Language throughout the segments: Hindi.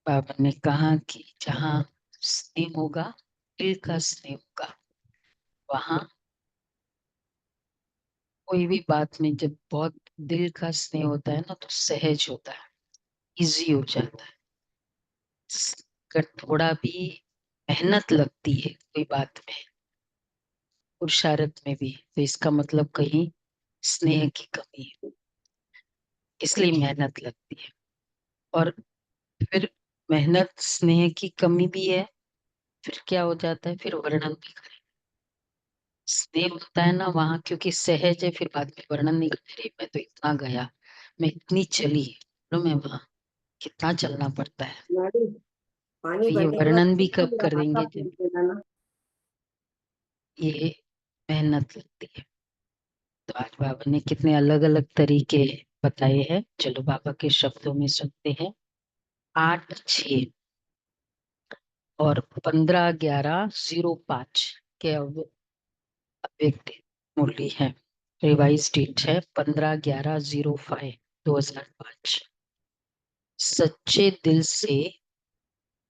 बाबा ने कहा कि जहाँ स्नेह होगा, दिल का स्नेह होगा, वहां कोई भी बात में जब बहुत दिल का स्नेह होता है ना तो सहज होता है, इजी हो जाता है। अगर थोड़ा भी मेहनत लगती है कोई बात में, पुरुषार्थ में भी, तो इसका मतलब कहीं स्नेह की कमी है, इसलिए मेहनत लगती है। और फिर मेहनत स्नेह की कमी भी है, फिर क्या हो जाता है, फिर वर्णन भी करें। स्नेह होता है ना वहां, क्योंकि सहज है, फिर बाद में वर्णन नहीं करते, "अरे, मैं तो इतना गया, मैं इतनी चली, तो मैं वहां कितना चलना पड़ता है।" नानी, पानी तो ये भरने के बाद वर्णन भी कितना कब मेरा कर हाथ देंगे फूल जब देना ना। ये मेहनत लगती है। तो आज बाबा ने कितने अलग अलग तरीके बताए हैं, चलो बाबा के शब्दों में सुनते हैं। 8-6 और 15-11-05 के अव्यक्त मुरली है। रिवाइज डेट है 15-11-05 2005। सच्चे दिल से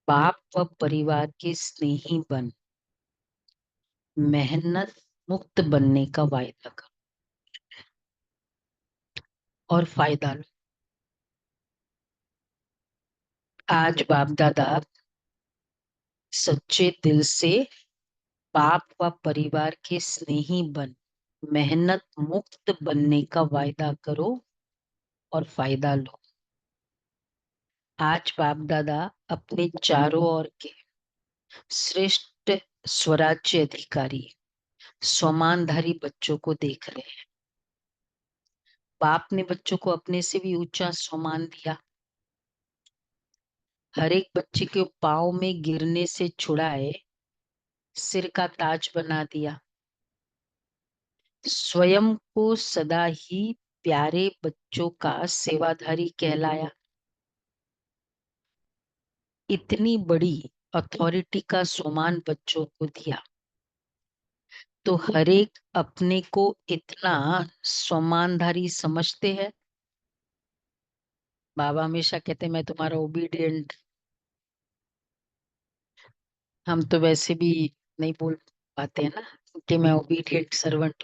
बाप व परिवार के स्नेही बन, मेहनत मुक्त बनने का वायदा कर और फायदा लो। आज बाप दादा सच्चे दिल से बाप व परिवार के स्नेही बन, मेहनत मुक्त बनने का वायदा करो और फायदा लो। आज बाप दादा अपने चारों ओर के श्रेष्ठ स्वराज्य अधिकारी, स्वमानधारी बच्चों को देख रहे हैं। बाप ने बच्चों को अपने से भी ऊंचा सम्मान दिया, हर एक बच्चे के पाँव में गिरने से छुड़ाए, सिर का ताज बना दिया, स्वयं को सदा ही प्यारे बच्चों का सेवाधारी कहलाया। इतनी बड़ी अथॉरिटी का सम्मान बच्चों को दिया, तो हर एक अपने को इतना सम्मानधारी समझते हैं। बाबा हमेशा कहते मैं तुम्हारा ओबीडियंट, हम तो वैसे भी नहीं बोल पाते हैं ना कि मैं ओबीडियंट सर्वेंट।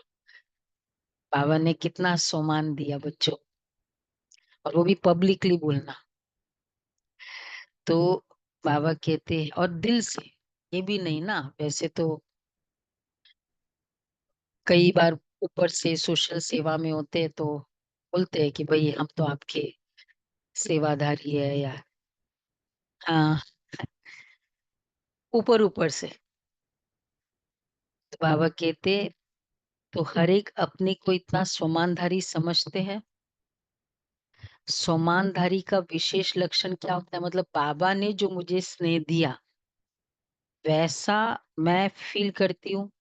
बाबा ने कितना सम्मान दिया बच्चों, और वो भी पब्लिकली बोलना। तो बाबा कहते हैं, और दिल से, ये भी नहीं ना, वैसे तो कई बार ऊपर से सोशल सेवा में होते हैं तो बोलते हैं कि भाई हम तो आपके सेवाधारी है, या हाँ, ऊपर ऊपर से। तो बाबा कहते, तो हर एक अपने को इतना सम्मानधारी समझते हैं। सम्मानधारी का विशेष लक्षण क्या होता है, मतलब बाबा ने जो मुझे स्नेह दिया वैसा मैं फील करती हूँ।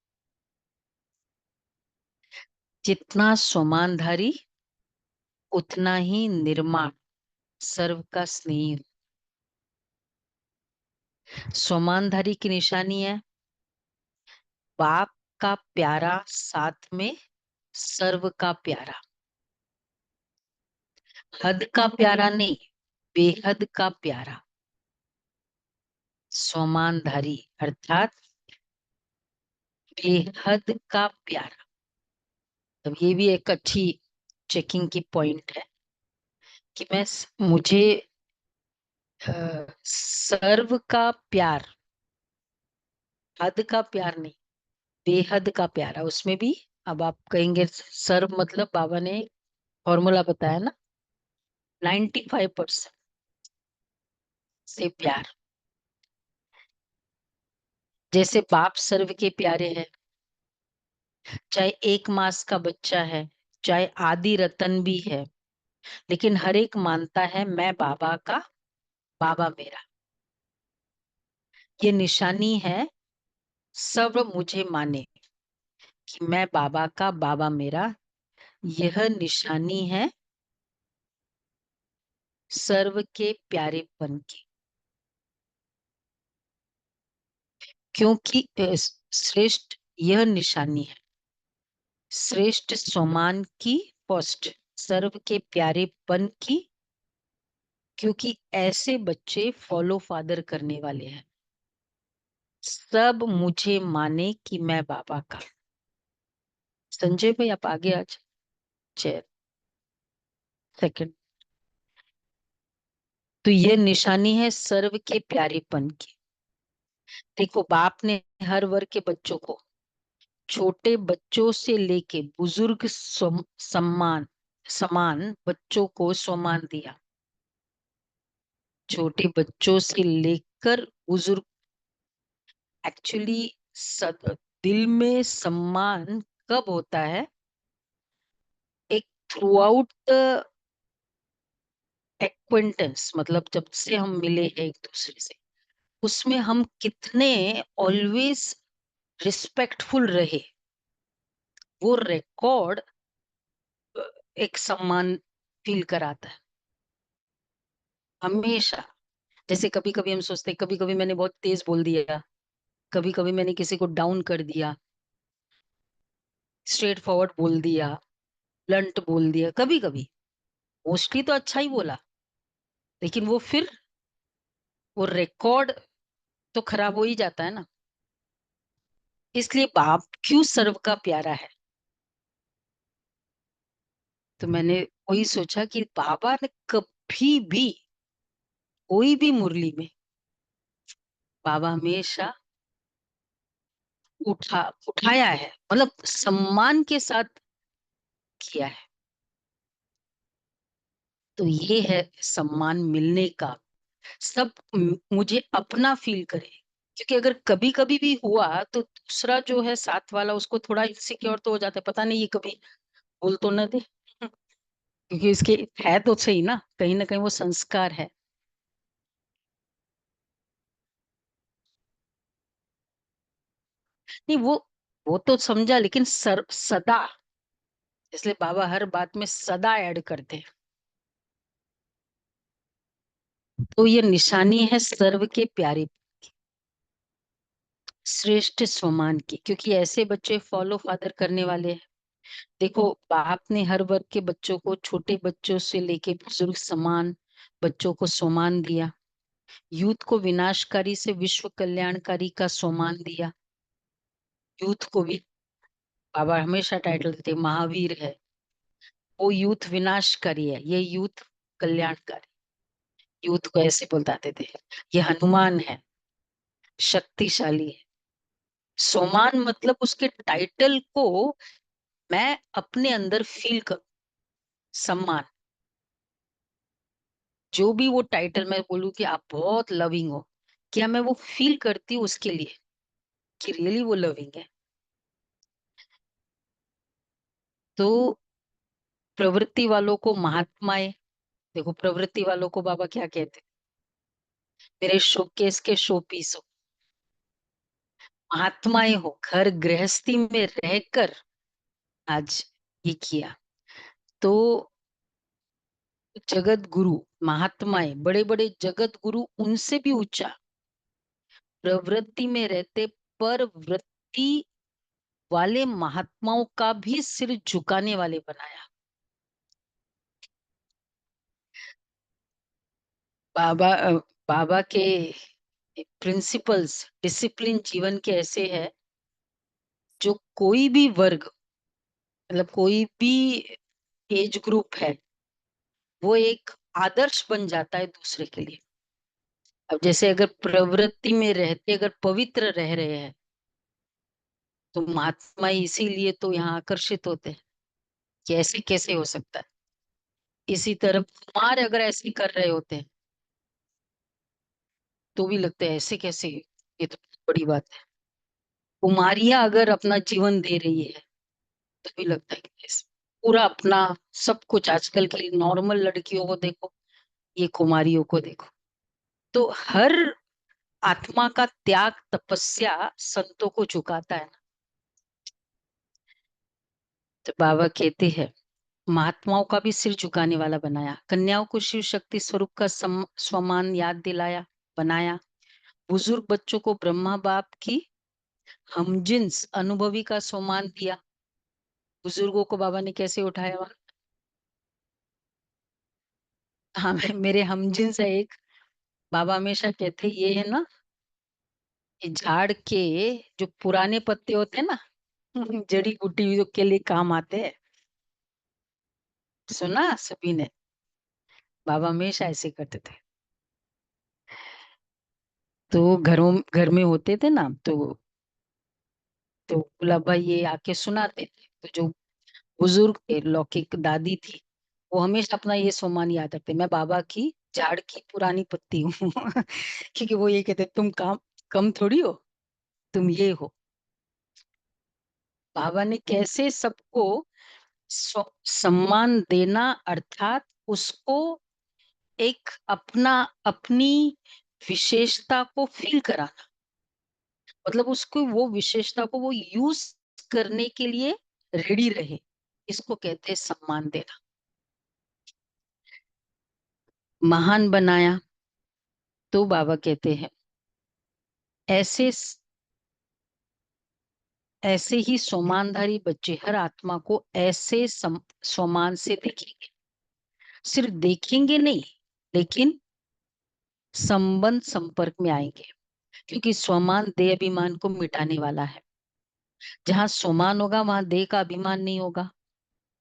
जितना सम्मानधारी उतना ही निर्माण, सर्व का स्नेह। सम्मानधारी की निशानी है बाप का प्यारा, साथ में सर्व का प्यारा। हद का प्यारा नहीं, बेहद का प्यारा। सम्मानधारी अर्थात बेहद का प्यारा। अब ये भी एक अच्छी चेकिंग की पॉइंट है कि मुझे सर्व का प्यार, हद का प्यार नहीं, बेहद का प्यारा। उसमें भी अब आप कहेंगे सर्व मतलब बाबा ने फॉर्मूला बताया ना, 95% से प्यार। जैसे बाप सर्व के प्यारे हैं, चाहे 1 मास का बच्चा है, चाहे आदि रतन भी है, लेकिन हर एक मानता है मैं बाबा का, बाबा मेरा। ये निशानी है, सब मुझे माने कि मैं बाबा का, बाबा मेरा। यह निशानी है सर्व के प्यारेपन की। क्योंकि श्रेष्ठ, यह निशानी है श्रेष्ठ सम्मान की, फर्स्ट सर्व के प्यारेपन की, क्योंकि ऐसे बच्चे फॉलो फादर करने वाले हैं। सब मुझे माने कि मैं बाबा का। संजय भाई आप आगे आज चेयर सेकंड। तो ये निशानी है सर्व के प्यारेपन की। देखो बाप ने हर वर्ग के बच्चों को, छोटे बच्चों से लेके बुजुर्ग सम्मान समान बच्चों को सम्मान दिया। छोटे बच्चों से लेकर बुजुर्ग, एक्चुअली दिल में सम्मान कब होता है? एक थ्रू आउट द एक्वेंटेंस, मतलब जब से हम मिले हैं एक दूसरे से, उसमें हम कितने ऑलवेज रिस्पेक्टफुल रहे, वो रिकॉर्ड एक सम्मान फील कराता है हमेशा। जैसे कभी कभी हम सोचते हैं, कभी कभी मैंने बहुत तेज बोल दिया, कभी कभी मैंने किसी को डाउन कर दिया, स्ट्रेट फॉरवर्ड बोल दिया, ब्लंट बोल दिया, कभी कभी मोस्टली तो अच्छा ही बोला, लेकिन वो फिर वो रिकॉर्ड तो खराब हो ही जाता है ना। इसलिए बाप क्यों सर्व का प्यारा है? तो मैंने वही सोचा कि बाबा ने कभी भी कोई भी मुरली में, बाबा हमेशा उठाया है, मतलब सम्मान के साथ किया है। तो ये है सम्मान मिलने का। सब मुझे अपना फील करे, क्योंकि अगर कभी कभी भी हुआ तो दूसरा जो है साथ वाला, उसको थोड़ा इनसिक्योर तो हो जाता है, पता नहीं ये कभी बोल तो न दे। क्योंकि इसके है तो सही ना कहीं वो संस्कार है। नहीं वो तो समझा, लेकिन सदा, इसलिए बाबा हर बात में सदा ऐड करते हैं। तो ये निशानी है सर्व के प्यारे, श्रेष्ठ सम्मान की, क्योंकि ऐसे बच्चे फॉलो फादर करने वाले हैं। देखो बाप ने हर वर्ग के बच्चों को, छोटे बच्चों से लेके बुजुर्ग समान बच्चों को सम्मान दिया। यूथ को विनाशकारी से विश्व कल्याणकारी का सम्मान दिया। यूथ को भी बाबा हमेशा टाइटल देते, महावीर है वो, यूथ विनाशकारी है, ये यूथ कल्याणकारी। यूथ को ऐसे बुलाते थे, ये हनुमान है, शक्तिशाली है। सम्मान मतलब उसके टाइटल को मैं अपने अंदर फील करूं, सम्मान। जो भी वो टाइटल मैं बोलूं कि आप बहुत लविंग हो, क्या मैं वो फील करती हूँ उसके लिए कि रियली वो लविंग है? तो प्रवृत्ति वालों को महात्माएं, देखो प्रवृत्ति वालों को बाबा क्या कहते हैं? मेरे शोकेस के शो पीस हो, महात्माएं हो, घर गृहस्थी में रहकर आज ये किया। तो जगत गुरु, महात्माएं, बड़े बड़े जगत गुरु, उनसे भी ऊंचा प्रवृत्ति में रहते, पर वृत्ति वाले महात्माओं का भी सिर झुकाने वाले बनाया। बाबा बाबा के प्रिंसिपल्स, डिसिप्लिन जीवन के ऐसे है, जो कोई भी वर्ग, मतलब कोई भी एज ग्रुप है, वो एक आदर्श बन जाता है दूसरे के लिए। अब जैसे अगर प्रवृत्ति में रहते, अगर पवित्र रह रहे हैं, तो महात्मा इसीलिए तो यहाँ आकर्षित होते हैं कि ऐसे कैसे हो सकता है। इसी तरह कुमार अगर ऐसे कर रहे होते हैं तो भी लगता है ऐसे कैसे, ये तो बड़ी बात है। कुमारियां अगर अपना जीवन दे रही है तो भी लगता है कि पूरा अपना सब कुछ, आजकल की नॉर्मल लड़कियों को देखो, ये कुमारियों को देखो। तो हर आत्मा का त्याग, तपस्या संतों को झुकाता है ना। तो बाबा कहते हैं महात्माओं का भी सिर झुकाने वाला बनाया, कन्याओं को शिव शक्ति स्वरूप का स्वमान याद दिलाया, बनाया। बुजुर्ग बच्चों को ब्रह्मा बाप की हमजिन्स अनुभवी का सम्मान दिया। बुजुर्गों को बाबा ने कैसे उठाया? हाँ, मेरे हमजिन्स है एक, बाबा हमेशा कहते ये है ना, ये झाड़ के जो पुराने पत्ते होते हैं ना, जड़ी बूटी जो के लिए काम आते हैं, सुना सभी ने, बाबा हमेशा ऐसे करते थे। तो घर में होते थे ना, तो गुलाब भाई ये आके सुनाते थे। तो जो बुजुर्ग थे, लौकिक दादी थी, वो हमेशा अपना ये सोमान याद रखते, मैं बाबा की झाड़ की पुरानी पत्ती हूँ। क्योंकि वो ये कहते तुम काम कम थोड़ी हो, तुम ये हो। बाबा ने कैसे सबको सम्मान देना, अर्थात उसको एक अपनी विशेषता को फील कराना, मतलब उसको वो विशेषता को वो यूज करने के लिए रेडी रहे, इसको कहते हैं सम्मान देना। महान बनाया, तो बाबा कहते हैं ऐसे ऐसे ही सोमानधारी बच्चे हर आत्मा को ऐसे सोमान से देखेंगे, सिर्फ देखेंगे नहीं, लेकिन संबंध संपर्क में आएंगे, क्योंकि स्वमान देह अभिमान को मिटाने वाला है। जहाँ सोमान होगा वहां देह का अभिमान नहीं होगा।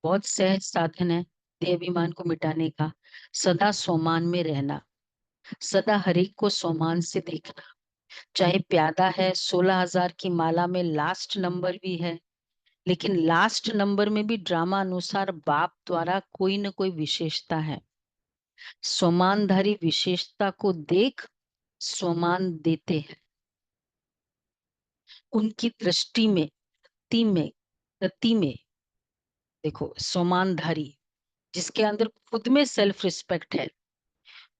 बहुत सहज साधन है देह अभिमान को मिटाने का, सदा सोमान में रहना, सदा हरेक को सोमान से देखना। चाहे प्यादा है, 16,000 की माला में लास्ट नंबर भी है, लेकिन लास्ट नंबर में भी ड्रामा अनुसार बाप द्वारा कोई न कोई विशेषता है। सोमानधारी विशेषता को देख सोमान देते हैं। उनकी दृष्टि में, ती में, रति में, देखो सोमानधारी जिसके अंदर खुद में सेल्फ रिस्पेक्ट है,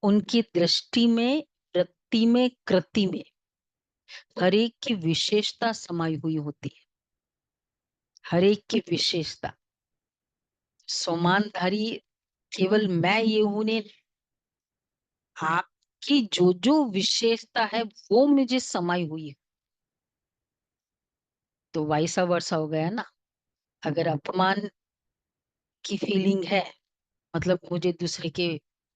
उनकी दृष्टि में, रति में, कृति में हर एक की विशेषता समाई हुई होती है। हर एक की विशेषता, सोमानधारी केवल मैं ये हूं ने, आपकी जो जो विशेषता है वो मुझे समाई हुई है। तो वैसा वर्षा हो गया ना, अगर अपमान की फीलिंग है, मतलब मुझे दूसरे के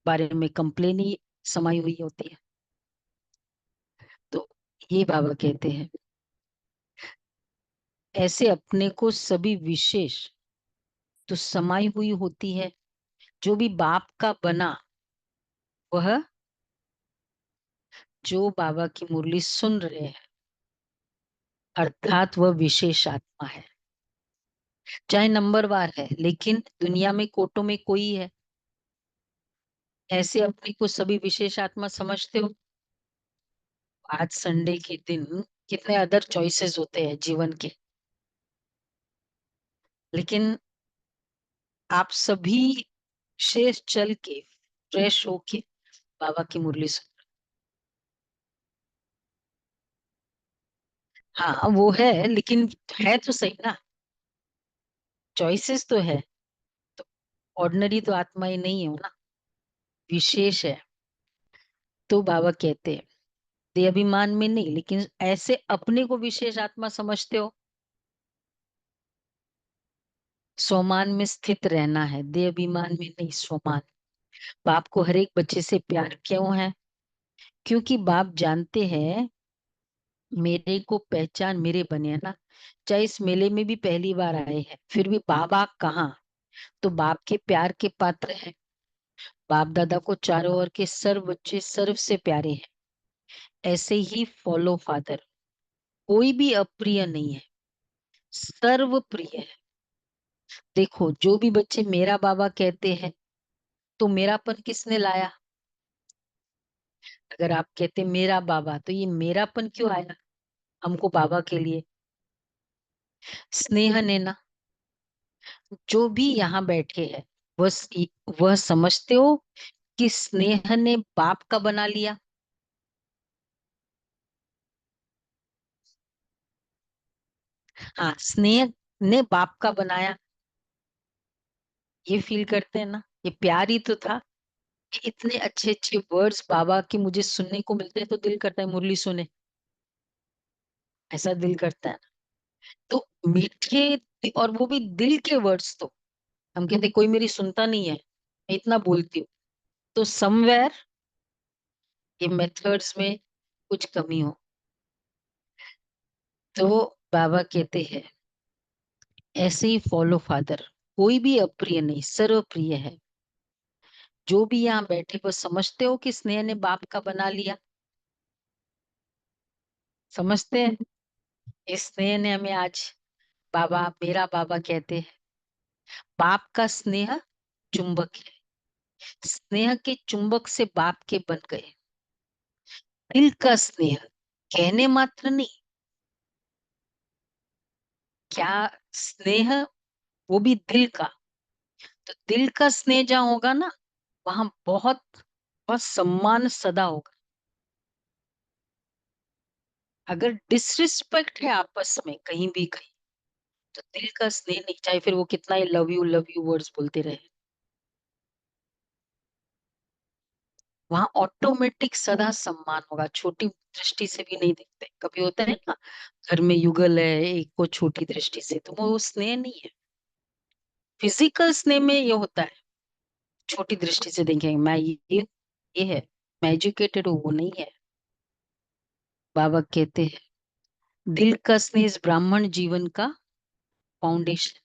बारे में कंप्लेन ही समाई हुई होती है। तो ये बाबा कहते हैं ऐसे अपने को सभी विशेष तो समाई हुई होती है। जो भी बाप का बना, वह जो बाबा की मुरली सुन रहे हैं, अर्थात वह विशेष आत्मा है। चाहे नंबरवार है, लेकिन दुनिया में कोटों में कोई है। ऐसे अपने को सभी विशेष आत्मा समझते हो। आज संडे के दिन कितने अदर चॉइसेस होते हैं जीवन के, लेकिन आप सभी शेष चल के फ्रेश होके बाबा की मुरली सुन। हाँ वो है, लेकिन है तो सही ना, चॉइसेस तो है। तो ऑर्डिनरी तो आत्मा ही नहीं है ना, विशेष है। तो बाबा कहते हैं देह अभिमान में नहीं, लेकिन ऐसे अपने को विशेष आत्मा समझते हो, सोमान में स्थित रहना है, देह अभिमान में नहीं, सोमान। बाप को हर एक बच्चे से प्यार क्यों है? क्योंकि बाप जानते हैं मेरे को पहचान मेरे बने, है ना। चाहे इस मेले में भी पहली बार आए हैं, फिर भी बाबा कहाँ, तो बाप के प्यार के पात्र हैं। बाप दादा को चारों ओर के सर्व बच्चे सर्व से प्यारे हैं। ऐसे ही फॉलो फादर, कोई भी अप्रिय नहीं है, सर्व प्रिय है। देखो जो भी बच्चे मेरा बाबा कहते हैं, तो मेरापन किसने लाया? अगर आप कहते मेरा बाबा, तो ये मेरापन क्यों आया हमको बाबा के लिए? स्नेह ने ना। जो भी यहाँ बैठे हैं, वह समझते हो कि स्नेह ने बाप का बना लिया। हाँ, स्नेह ने बाप का बनाया, ये फील करते हैं ना, ये प्यार ही तो था। इतने अच्छे अच्छे वर्ड्स बाबा के मुझे सुनने को मिलते हैं, तो दिल करता है मुरली सुने, ऐसा दिल करता है। तो मीठे, और वो भी दिल के वर्ड्स। तो हम कहते कोई मेरी सुनता नहीं है, मैं इतना बोलती हूँ, तो समवेयर ये मेथड्स में कुछ कमी हो, तो बाबा कहते हैं ऐसे ही फॉलो फादर। कोई भी अप्रिय नहीं, सर्वप्रिय है। जो भी यहाँ बैठे वो समझते हो कि स्नेह ने बाप का बना लिया, समझते हैं? इस स्नेह ने हमें आज बाबा, मेरा बाबा कहते हैं बाप का स्नेह चुंबक है। स्नेह के चुंबक से बाप के बन गए। दिल का स्नेह कहने मात्र नहीं, क्या स्नेह, वो भी दिल का। तो दिल का स्नेह जहाँ होगा ना, वहां बहुत बहुत सम्मान सदा होगा। अगर डिसरिस्पेक्ट है आपस में कहीं भी कहीं, तो दिल का स्नेह नहीं, चाहे फिर वो कितना ही लव यू वर्ड्स बोलते रहे, वहां ऑटोमेटिक सदा सम्मान होगा। छोटी दृष्टि से भी नहीं देखते, कभी होता है ना घर में युगल है एक को छोटी दृष्टि से, तो वो स्नेह नहीं है। फिजिकल स्नेह में ये होता है, छोटी दृष्टि से देखेंगे, मैं ये है, मैं एजुकेटेड हूँ, वो नहीं है। बाबा कहते हैं दिल का स्नेह इस ब्राह्मण जीवन का फाउंडेशन।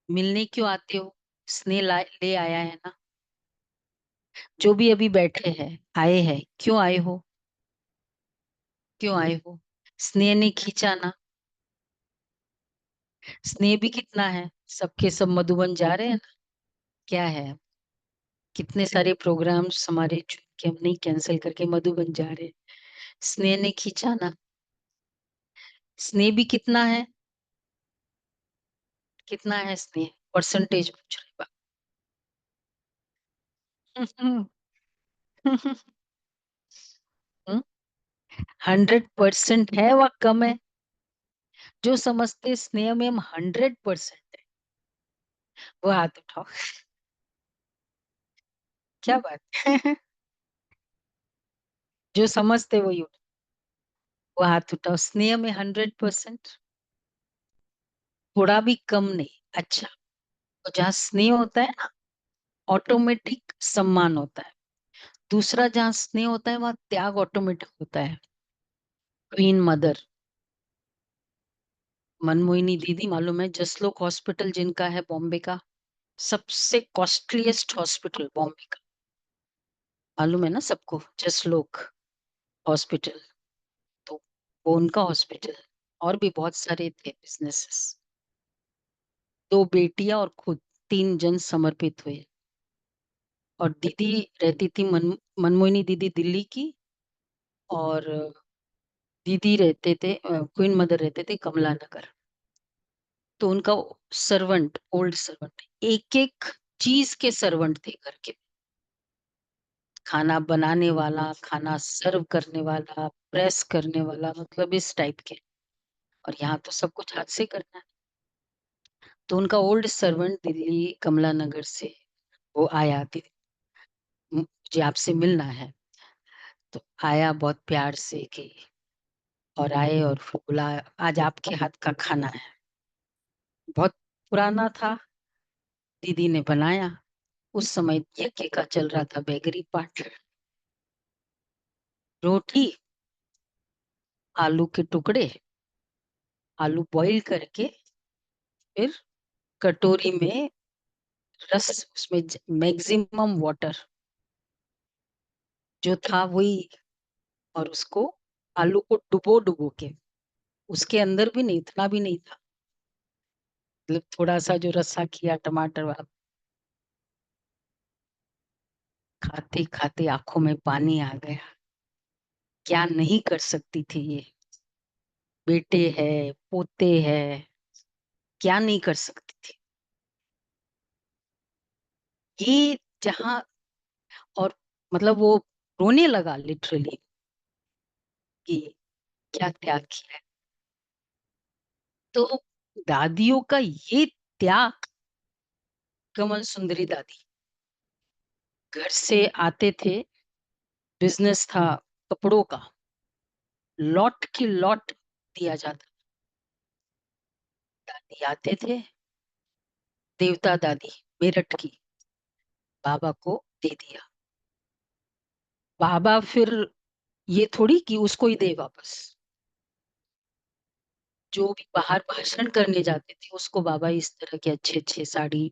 मिलने क्यों आते हो? स्नेह ले आया है ना। जो भी अभी बैठे हैं, आए हैं, क्यों आए हो? क्यों आए हो? स्नेह ने खींचा ना। स्नेह भी कितना है, सबके सब मधुबन जा रहे हैं ना। क्या है, कितने सारे प्रोग्राम्स हमारे चुन के हम नहीं कैंसिल करके मधुबन जा रहे हैं। स्नेह ने खींचा ना। स्नेह भी कितना है, कितना है स्नेह, परसेंटेज पूछ रहे 100% है व कम है? जो समझते स्नेह में हम 100% है, वो हाथ उठाओ। क्या बात है? जो समझते वही वो हाथ उठाओ। स्नेह में 100%, थोड़ा भी कम नहीं। अच्छा, तो जहाँ स्नेह होता है ना, ऑटोमेटिक सम्मान होता है। दूसरा जहाँ स्नेह होता है वहां त्याग ऑटोमेटिक होता है। क्वीन मदर मनमोहिनी दीदी, मालूम है जसलोक हॉस्पिटल जिनका है बॉम्बे का, सबसे कॉस्टलीस्ट हॉस्पिटल बॉम्बे का, मालूम है ना सबको, जसलोक हॉस्पिटल। तो वो उनका हॉस्पिटल, और भी बहुत सारे थे बिजनेसेस। दो बेटियां और खुद, तीन जन समर्पित हुए। और दीदी रहती थी मनमोहिनी दीदी दिल्ली की, और दीदी रहते थे, क्वीन मदर रहते थे कमला नगर। तो उनका सर्वेंट, ओल्ड सर्वेंट, एक एक चीज के सर्वेंट थे घर के। खाना बनाने वाला, खाना सर्व करने वाला, प्रेस करने वाला, मतलब इस टाइप के। और यहाँ तो सब कुछ हाथ से करना है। तो उनका ओल्ड सर्वेंट दिल्ली कमला नगर से वो आया, मुझे आपसे मिलना है। तो आया बहुत प्यार से कि, और आए और फिर बोला आज आपके हाथ का खाना है। बहुत पुराना था, दीदी ने बनाया। उस समय यज्ञ का चल रहा था, बैगरी पाठ। रोटी, आलू के टुकड़े, आलू बॉईल करके, फिर कटोरी में रस, उसमें मैक्सिमम वाटर जो था वही, और उसको आलू को डुबो डुबो के, उसके अंदर भी नहीं, इतना भी नहीं था, मतलब थोड़ा सा जो रसा किया टमाटर वाला। खाते खाते आंखों में पानी आ गया। क्या नहीं कर सकती थी ये, बेटे है, पोते है, क्या नहीं कर सकती थी ये जहाँ। और मतलब वो रोने लगा लिटरली कि क्या त्याग किया है। तो दादियों का ये त्याग, कमल सुंदरी दादी घर से आते थे, बिजनेस था कपड़ों का, लॉट की लॉट दिया जाता। दादी आते थे, देवता दादी मेरठ की, बाबा को दे दिया। बाबा फिर ये थोड़ी कि उसको ही दे वापस। जो भी बाहर भाषण करने जाते थे उसको बाबा इस तरह के अच्छे अच्छे साड़ी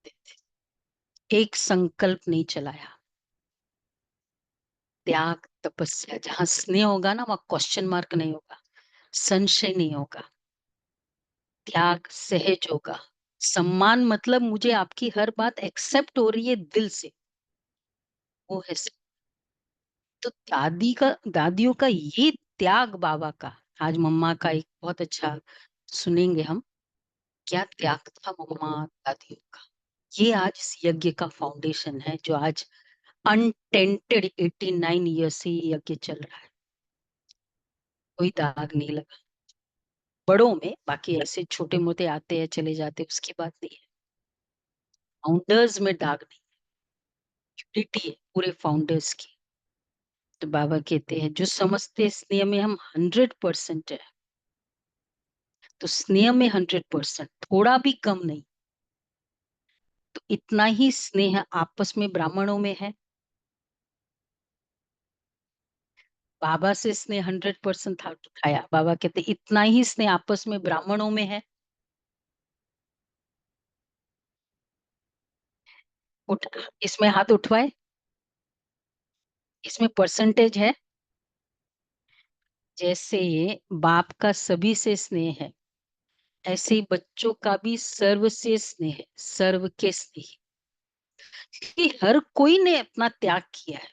देते थे। एक संकल्प नहीं चलाया। त्याग तपस्या, जहां स्नेह होगा ना वहां क्वेश्चन मार्क नहीं होगा, संशय नहीं होगा, त्याग सहज होगा। सम्मान मतलब मुझे आपकी हर बात एक्सेप्ट हो रही है दिल से, वो है तो दादियों का ये त्याग बाबा का। आज मम्मा का एक बहुत अच्छा सुनेंगे हम, क्या त्याग था मम्मा दादियों का। ये आज इस यज्ञ का फाउंडेशन है जो आज अनटेंटेड 89 ईयर से ये यज्ञ चल रहा है। कोई दाग नहीं लगा बड़ों में, बाकी ऐसे छोटे मोटे आते हैं चले जाते हैं, उसकी बात नहीं है। फाउंडर्स में दाग नहीं, यूनिटी है पूरे फाउंडर्स की। तो बाबा कहते हैं जो समझते स्नेह में हम 100% है, तो स्नेह में 100%, थोड़ा भी कम नहीं। तो इतना ही स्नेह आपस में ब्राह्मणों में है। बाबा से स्नेह 100% था उठाया, बाबा कहते इतना ही स्नेह आपस में ब्राह्मणों में है। उठ इसमें हाथ उठवाए, इसमें परसेंटेज है। जैसे बाप का सभी से स्नेह है, ऐसे ही बच्चों का भी सर्व से स्नेह है, सर्व के स्नेह। कि हर कोई ने अपना त्याग किया है,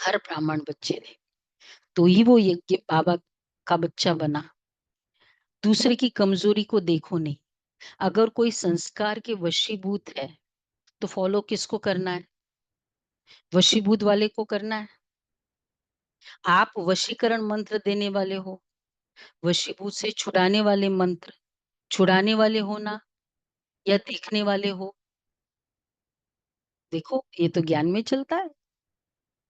हर ब्राह्मण बच्चे ने, तो ही वो यज्ञ बाबा का बच्चा बना। दूसरे की कमजोरी को देखो नहीं। अगर कोई संस्कार के वशीभूत है तो फॉलो किसको करना है? वशीभूत वाले को करना है। आप वशीकरण मंत्र देने वाले हो, वशीभूत से छुड़ाने वाले मंत्र छुड़ाने वाले हो ना, या देखने वाले हो? देखो ये तो ज्ञान में चलता है।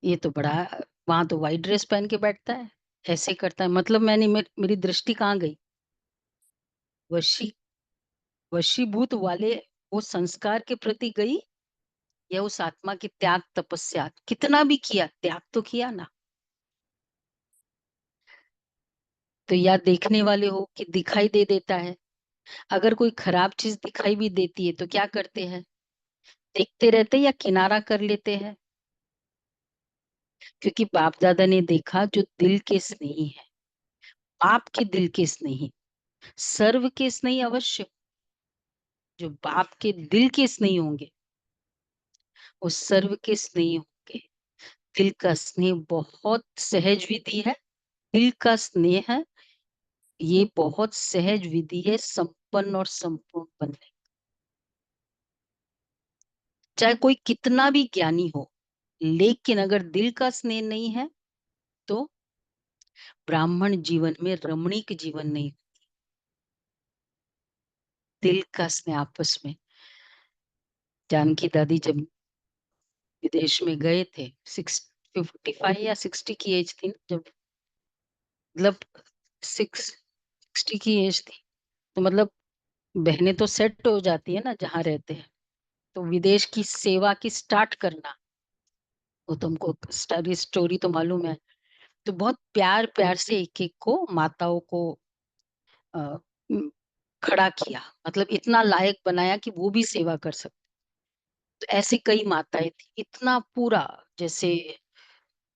ये तो बड़ा, वहां तो व्हाइट ड्रेस पहन के बैठता है, ऐसे करता है, मतलब मेरी दृष्टि कहाँ गई? वशी वशीभूत वाले वो संस्कार के प्रति गई, या उस आत्मा की त्याग तपस्या, कितना भी किया त्याग तो किया ना। तो या देखने वाले हो कि दिखाई दे देता है। अगर कोई खराब चीज दिखाई भी देती है तो क्या करते हैं? देखते रहते हैं या किनारा कर लेते हैं? क्योंकि बाप दादा ने देखा जो दिल के स्नेही है, बाप के दिल के स्नेही, सर्व के स्नेही अवश्य, जो बाप के दिल के स्नेही होंगे वो सर्व के स्नेही होंगे। दिल का स्नेह बहुत सहज विधि है। दिल का स्नेह है, ये बहुत सहज विधि है संपन्न और संपूर्ण बनने। चाहे कोई कितना भी ज्ञानी हो, लेकिन अगर दिल का स्नेह नहीं है तो ब्राह्मण जीवन में रमणीक जीवन नहीं। दिल का स्नेह आपस में। जानकी दादी जब विदेश में गए थे, 55 या 60 की एज थी जब, मतलब 60 की एज थी, तो मतलब बहनें तो सेट हो जाती है ना जहाँ रहते हैं। तो विदेश की सेवा की स्टार्ट करना, वो तुमको स्टोरी स्टोरी तो मालूम है। तो बहुत प्यार प्यार से एक एक को माताओं को अ, म, खड़ा किया, मतलब इतना लायक बनाया कि वो भी सेवा कर सकते। तो ऐसे कई माताएं थी, इतना पूरा जैसे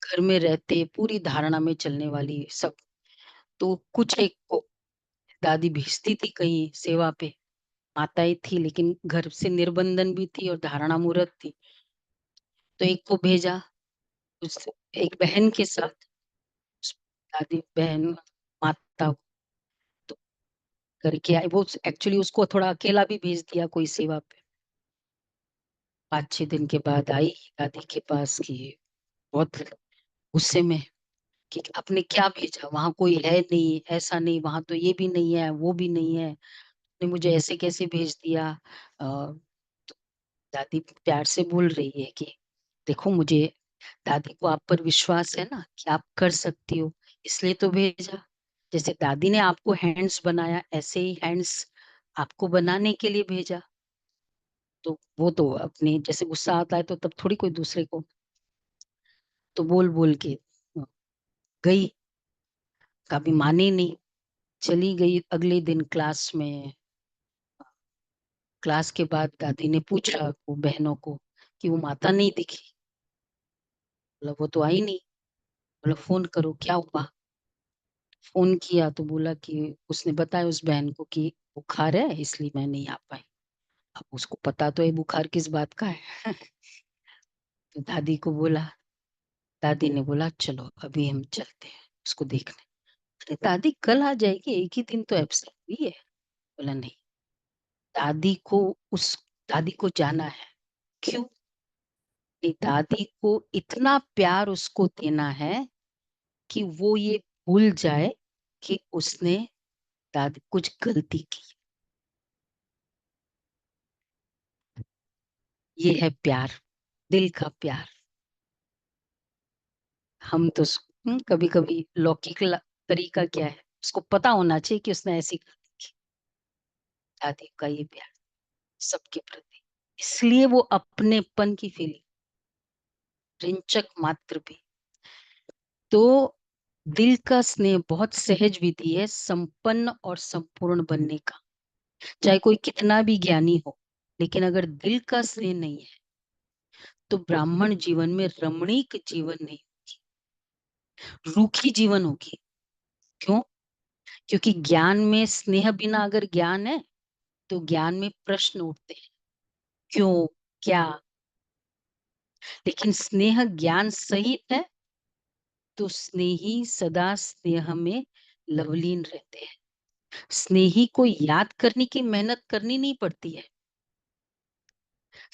घर में रहते पूरी धारणा में चलने वाली सब। तो कुछ एक को दादी भेजती थी कहीं सेवा पे, माताएं थी लेकिन घर से निर्बंधन भी थी और धारणा मूर्त थी। तो एक को भेजा उस एक बहन के साथ, उस दादी बहन माता को, तो करके आई वो। एक्चुअली उसको थोड़ा अकेला भी भेज दिया कोई सेवा पे। 5-6 दिन के बाद आई दादी के पास की, बहुत गुस्से में कि आपने क्या भेजा, वहां कोई है नहीं, ऐसा नहीं, वहां तो ये भी नहीं है वो भी नहीं है, ने मुझे ऐसे कैसे भेज दिया। तो दादी प्यार से बोल रही है कि देखो मुझे, दादी को आप पर विश्वास है ना कि आप कर सकती हो, इसलिए तो भेजा। जैसे दादी ने आपको हैंड्स बनाया, ऐसे ही हैंड्स आपको बनाने के लिए भेजा। तो वो तो अपने जैसे गुस्सा आता है तो तब थोड़ी कोई दूसरे को, तो बोल बोल के गई, कभी माने नहीं, चली गई। अगले दिन क्लास में, क्लास के बाद दादी ने पूछा वो बहनों को कि वो माता नहीं दिखी। बोला वो तो आई नहीं। बोला फोन करो क्या हुआ। फोन किया तो बोला कि उसने बताया उस बहन को कि बुखार है इसलिए मैं नहीं आ पाई। अब उसको पता तो है बुखार किस बात का है। तो दादी को बोला, दादी ने बोला चलो अभी हम चलते हैं उसको देखने। अरे दादी कल आ जाएगी, एक ही दिन तो एब्सेंट हुई है। बोला नहीं, दादी को उस दादी को जाना है। क्यों? कि दादी को इतना प्यार उसको देना है कि वो ये भूल जाए कि उसने दादी कुछ गलती की। ये है प्यार, दिल का प्यार। हम तो कभी कभी लौकिक तरीका क्या है, उसको पता होना चाहिए कि उसने ऐसी गलती की। दादी का ये प्यार सबके प्रति, इसलिए वो अपनेपन की फीलिंग, रिंचक मात्र भी। तो दिल का स्नेह बहुत सहज विधि है संपन्न और संपूर्ण बनने का। चाहे कोई कितना भी ज्ञानी हो, लेकिन अगर दिल का स्नेह नहीं है तो ब्राह्मण जीवन में रमणीक जीवन नहीं, रूखी जीवन होगी। क्यों? क्योंकि ज्ञान में स्नेह बिना अगर ज्ञान है तो ज्ञान में प्रश्न उठते हैं, क्यों, क्या। लेकिन स्नेह ज्ञान सहित है तो स्नेही सदा स्नेह में लवलीन रहते हैं। स्नेही को याद करने की मेहनत करनी नहीं पड़ती है।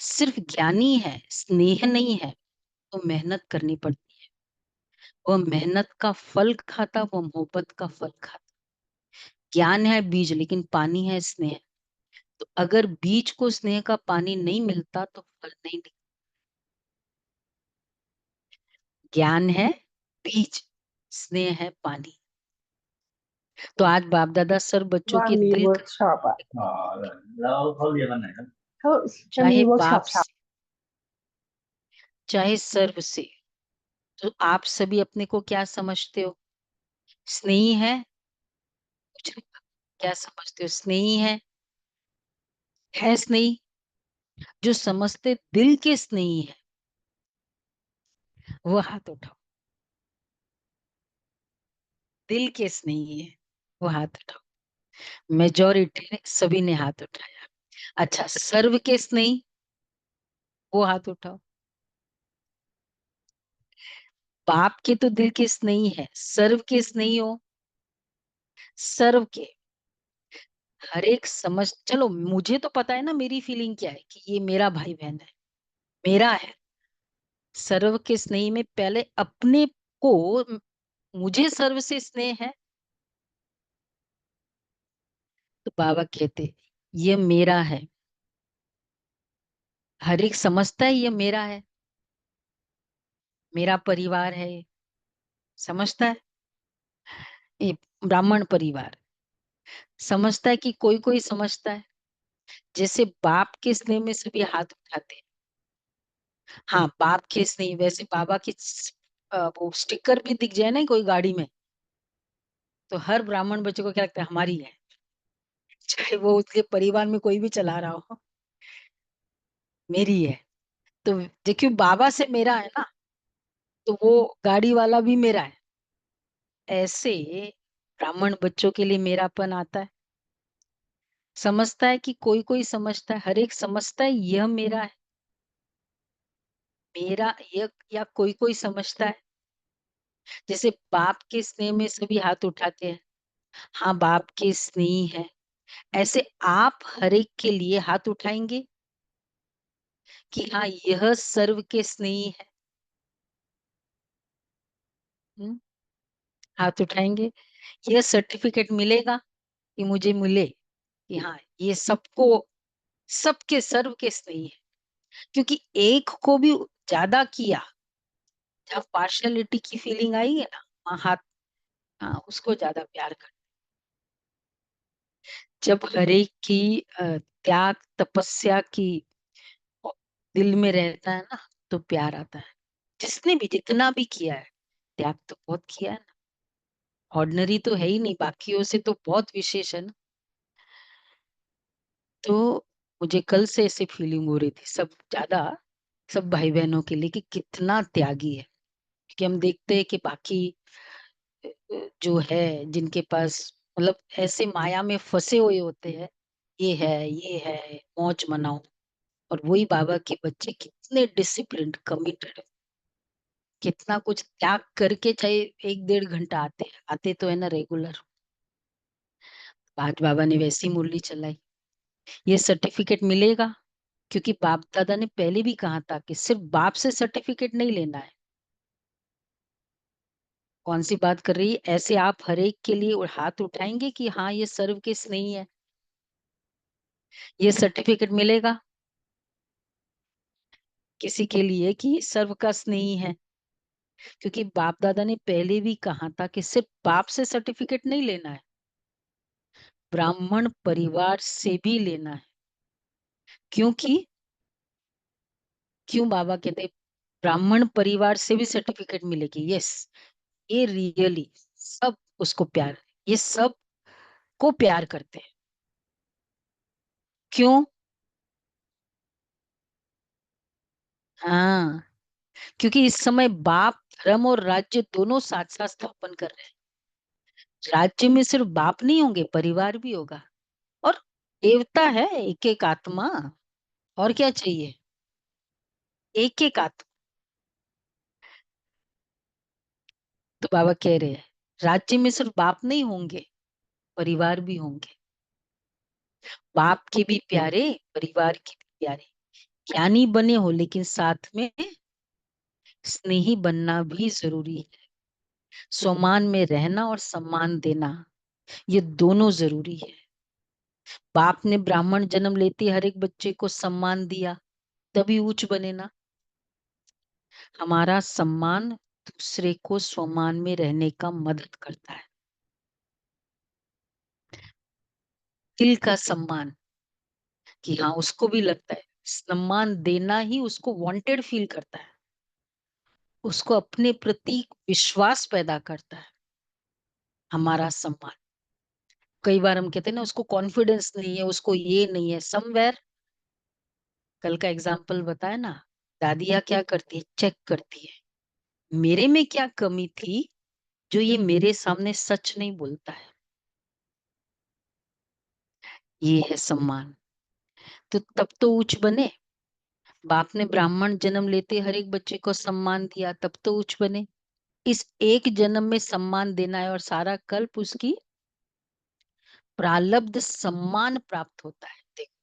सिर्फ ज्ञानी है, स्नेह नहीं है तो मेहनत करनी पड़ती है। वह मेहनत का फल खाता, वह मोहब्बत का फल खाता। ज्ञान है बीज, लेकिन पानी है स्नेह। तो अगर बीज को स्नेह का पानी नहीं मिलता तो फल नहीं निकलता। ज्ञान है बीज, स्नेह है पानी। तो आज बाप दादा सर बच्चों ว่าके มี दिल เวิร์ का, กช็อปอ่ะแล้วเขาเรียนวันไหนครับเขาจะมี चाहे เวิร์กช็อ बापปเช้า से चाहे सर्व से। तो आप सभी अपने को क्या समझते हो? स्नेही है? कुछ नहीं। क्या समझते हो? स्नेही है स्नेही? जो समझते दिल के स्नेही है वो हाथ उठाओ। दिल के स्नेही है वो हाथ उठाओ। मेजोरिटी ने, सभी ने हाथ उठाया। अच्छा, सर्व के स्नेही, वो हाथ उठाओ। बाप के तो दिल के स्नेही है, सर्व के स्नेही हो। सर्व के हर एक समझ, चलो मुझे तो पता है ना मेरी फीलिंग क्या है कि ये मेरा भाई बहन है, मेरा है। सर्व के स्नेही में पहले अपने को, मुझे सर्व से स्नेह है तो बाबा कहते ये मेरा है। हर एक समझता है ये मेरा है, मेरा परिवार है ये, समझता है। ये ब्राह्मण परिवार समझता है कि कोई कोई समझता है। जैसे बाप के स्नेह में सभी हाथ उठाते हैं। हाँ, बाप के स्नेह, वैसे बाबा की वो स्टिकर भी दिख जाए ना कोई गाड़ी में तो हर ब्राह्मण बच्चे को क्या लगता है, हमारी है। चाहे वो उसके परिवार में कोई भी चला रहा हो, मेरी है। तो देखियो बाबा से मेरा है ना, तो वो गाड़ी वाला भी मेरा है। ऐसे ब्राह्मण बच्चों के लिए मेरापन आता है। समझता है कि कोई कोई समझता है, हर एक समझता है यह मेरा है, मेरा यह, या कोई कोई समझता है। जैसे बाप के स्नेह में सभी हाथ उठाते हैं, हाँ बाप के स्नेह है। ऐसे आप हर एक के लिए हाथ उठाएंगे कि हाँ यह सर्व के स्नेही है। हम्म, हाथ उठाएंगे। यह सर्टिफिकेट मिलेगा कि मुझे मिले कि हाँ ये सबको, सबके सर्व के स्नेही है। क्योंकि एक को भी ज्यादा किया, जब पार्शलिटी की फीलिंग आई है ना, वहाँ हाथ, हाँ उसको ज्यादा प्यार कर। जब हरेक की त्याग तपस्या की दिल में रहता है ना तो प्यार आता है। जिसने भी जितना भी किया है, त्याग तो बहुत किया है ना। ऑर्डिनरी तो है ही नहीं, बाकियों से तो बहुत विशेष है ना। तो मुझे कल से ऐसी फीलिंग हो रही थी, सब भाई बहनों के लिए, कि कितना त्यागी है। क्योंकि हम देखते हैं कि बाकी जो है, जिनके पास मतलब ऐसे माया में फंसे हुए होते हैं, ये है मौज मनाओ। और वही बाबा के बच्चे कितने डिसिप्लिन कमिटेड, कितना कुछ त्याग करके चाहे 1-1.5 घंटा आते तो है ना रेगुलर। आज बाबा ने वैसी मुरली चलाई। ये सर्टिफिकेट मिलेगा क्योंकि बाप दादा ने पहले भी कहा था कि सिर्फ बाप से सर्टिफिकेट नहीं लेना है। कौन सी बात कर रही है? ऐसे आप हर एक के लिए हाथ उठाएंगे कि हाँ ये सर्व के स्नेही है, ये सर्टिफिकेट मिलेगा किसी के लिए कि ये सर्व का स्नेही है। क्योंकि बाप दादा ने पहले भी कहा था कि सिर्फ बाप से सर्टिफिकेट नहीं लेना है, ब्राह्मण परिवार से भी लेना है। क्योंकि क्यों बाबा कहते ब्राह्मण परिवार से भी सर्टिफिकेट मिलेगी? यस, ये रियली सब उसको प्यार, ये सब को प्यार करते हैं। क्यों? हाँ, क्योंकि इस समय बाप धर्म और राज्य दोनों साथ साथ स्थापन कर रहे हैं। राज्य में सिर्फ बाप नहीं होंगे, परिवार भी होगा। और देवता है एक एक आत्मा, और क्या चाहिए? एक एक आत्मा। तो बाबा कह रहे हैं राज्य में सिर्फ बाप नहीं होंगे, परिवार भी होंगे। बाप के भी प्यारे, परिवार के भी प्यारे। ज्ञानी बने हो लेकिन साथ में स्नेही बनना भी जरूरी है। सम्मान में रहना और सम्मान देना, ये दोनों जरूरी है। बाप ने ब्राह्मण जन्म लेते हर एक बच्चे को सम्मान दिया, तभी ऊंच बने ना। हमारा सम्मान दूसरे को सम्मान में रहने का मदद करता है। दिल का सम्मान, कि हाँ उसको भी लगता है सम्मान देना ही उसको वांटेड फील करता है, उसको अपने प्रति विश्वास पैदा करता है। हमारा सम्मान, कई बार हम कहते हैं ना उसको कॉन्फिडेंस नहीं है, उसको ये नहीं है, समवेयर। कल का एग्जाम्पल बताया ना, दादिया क्या करती है? चेक करती है मेरे में क्या कमी थी जो ये मेरे सामने सच नहीं बोलता है। ये है सम्मान। तो तब तो उच्च बने। बाप ने ब्राह्मण जन्म लेते हर एक बच्चे को सम्मान दिया, तब तो उच्च बने। इस एक जन्म में सम्मान देना है और सारा कल्प उसकी प्रालब्ध सम्मान प्राप्त होता है। देखो,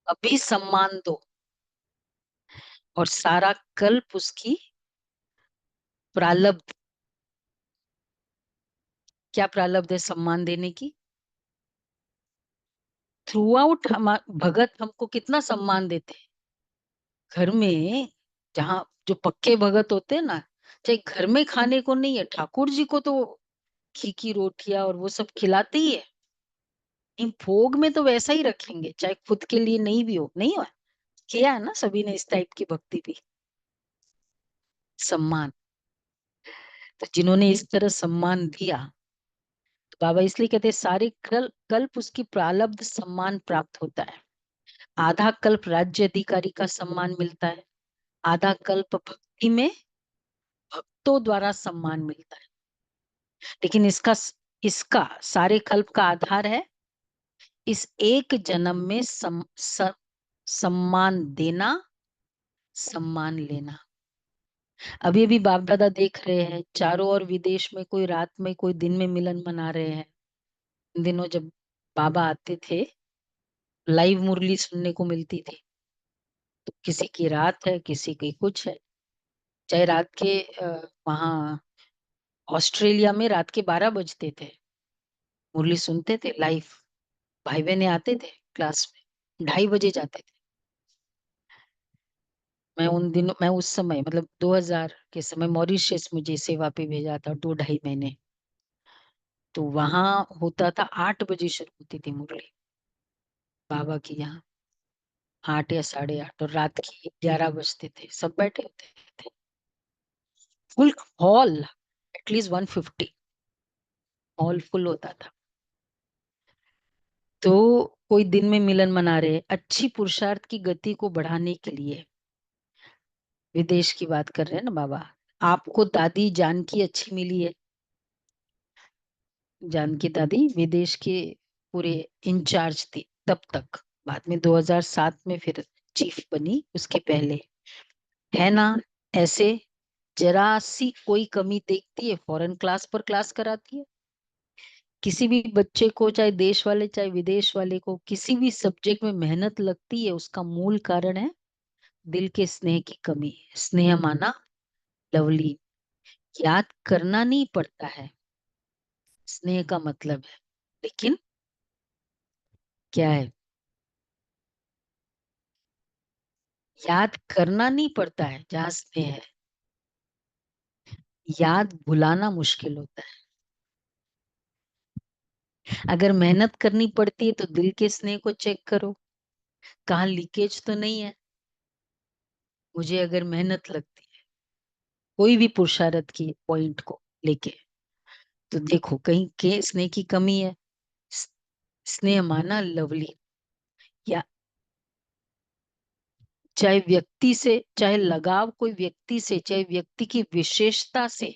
अभी सम्मान दो और सारा कल्प उसकी प्रालब्ध। क्या प्रालब्ध है सम्मान देने की? थ्रू आउट हम भगत हमको कितना सम्मान देते हैं। घर में जहाँ जो पक्के भगत होते हैं ना, चाहे घर में खाने को नहीं है, ठाकुर जी को तो घी की रोटियां और वो सब खिलाते ही है। नहीं, भोग में तो वैसा ही रखेंगे, चाहे खुद के लिए नहीं भी हो। नहीं हो किया है ना सभी ने इस टाइप की भक्ति भी, सम्मान। तो जिन्होंने इस तरह सम्मान दिया, तो बाबा इसलिए कहते हैं सारे कल्प उसकी प्रालब्ध सम्मान प्राप्त होता है। आधा कल्प राज्य अधिकारी का सम्मान मिलता है, आधा कल्प भक्ति में भक्तों द्वारा सम्मान मिलता है। लेकिन इसका इसका सारे कल्प का आधार है इस एक जन्म में सम्मान देना, सम्मान लेना। अभी अभी बाप दादा देख रहे हैं चारों ओर विदेश में कोई रात में कोई दिन में मिलन मना रहे हैं। इन दिनों जब बाबा आते थे, लाइव मुरली सुनने को मिलती थी। तो किसी की रात है, किसी की कुछ है। चाहे रात के वहाँ ऑस्ट्रेलिया में रात के 12 बजते थे, मुरली सुनते थे लाइव। भाई बहने आते थे क्लास में, 2:30 बजे जाते थे। मैं उस समय मतलब 2000 के समय मॉरिशस मुझे सेवा पे भेजा था 2-2.5 महीने। तो वहां होता था 8 बजे शुरू होती थी मुरली बाबा की यहाँ। 8 या 8:30 और रात के 11 बजते थे, सब बैठे होते थे। Full hall, at least 150 hall full होता था। तो कोई दिन में मिलन मना रहे, अच्छी पुरुषार्थ की गति को बढ़ाने के लिए, विदेश की बात कर रहे हैं ना बाबा। आपको दादी जानकी अच्छी मिली है, जानकी दादी विदेश के पूरे इंचार्ज थी तब तक। बाद में 2007 में फिर चीफ बनी, उसके पहले है ना ऐसे। जरा सी कोई कमी देखती है, फॉरेन क्लास पर क्लास कराती है। किसी भी बच्चे को, चाहे देश वाले चाहे विदेश वाले को, किसी भी सब्जेक्ट में मेहनत लगती है, उसका मूल कारण है दिल के स्नेह की कमी। स्नेह माना लवली, याद करना नहीं पड़ता है स्नेह का मतलब है, लेकिन क्या है, याद करना नहीं पड़ता है जहाँ स्नेह है। याद भुलाना मुश्किल होता है। अगर मेहनत करनी पड़ती है तो दिल के स्नेह को चेक करो, कहाँ लीकेज तो नहीं है। मुझे अगर मेहनत लगती है कोई भी पुरुषार्थ की पॉइंट को लेके, तो देखो कहीं के स्नेह की कमी है। स- स्नेह माना लवली, या चाहे व्यक्ति से, चाहे लगाव कोई व्यक्ति से, चाहे व्यक्ति की विशेषता से,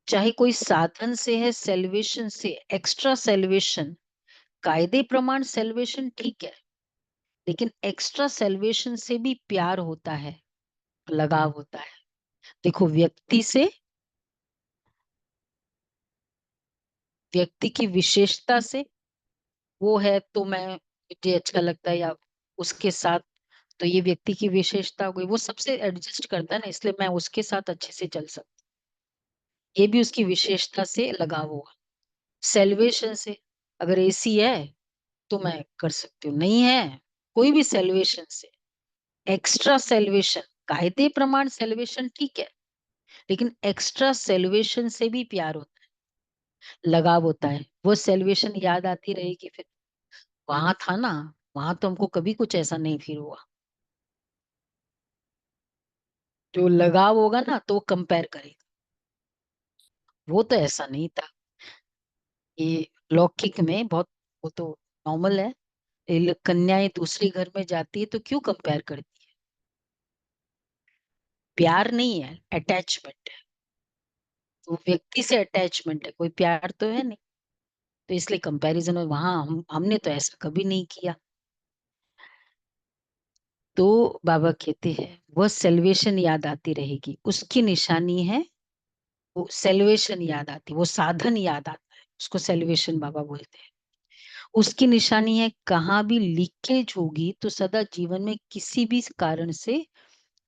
चाहे कोई साधन से है, सेल्वेशन से, एक्स्ट्रा सेल्वेशन। कायदे प्रमाण सेल्वेशन ठीक है, लेकिन एक्स्ट्रा सेल्वेशन से भी प्यार होता है, लगाव होता है। देखो व्यक्ति से, व्यक्ति की विशेषता से, वो है तो मैं, मुझे अच्छा लगता है, या उसके साथ, तो ये व्यक्ति की विशेषता हो गई, वो सबसे एडजस्ट करता है ना, इसलिए मैं उसके साथ अच्छे से चल सकती। ये भी उसकी विशेषता से लगाव हुआ। सेल्वेशन से, अगर एसी है तो मैं कर सकती हूँ, नहीं है कोई भी सेल्वेशन से। एक्स्ट्रा सेल्वेशन, कायदे प्रमाण सेल्वेशन ठीक है, लेकिन एक्स्ट्रा सेल्वेशन से भी प्यार होता है, लगाव होता है। वो सेल्वेशन याद आती रहेगी फिर, वहां था ना, वहां तो हमको कभी कुछ ऐसा नहीं फील हुआ। जो लगाव होगा ना तो कंपेयर करेगा, वो तो ऐसा नहीं था। ये लौकिक में बहुत, वो तो नॉर्मल है। कन्याएं दूसरे घर में जाती है तो क्यों कंपेयर करती है? प्यार नहीं है, अटैचमेंट है। तो व्यक्ति से अटैचमेंट है, कोई प्यार तो है नहीं। तो इसलिए कंपैरिजन में वहां हमने तो ऐसा कभी नहीं किया। तो बाबा कहते हैं वह सेल्वेशन याद आती रहेगी, उसकी निशानी है। वो सेल्वेशन याद आती, वो साधन याद आता है, उसको सेल्वेशन बाबा बोलते हैं। उसकी निशानी है, कहाँ भी लीकेज होगी तो सदा जीवन में किसी भी कारण से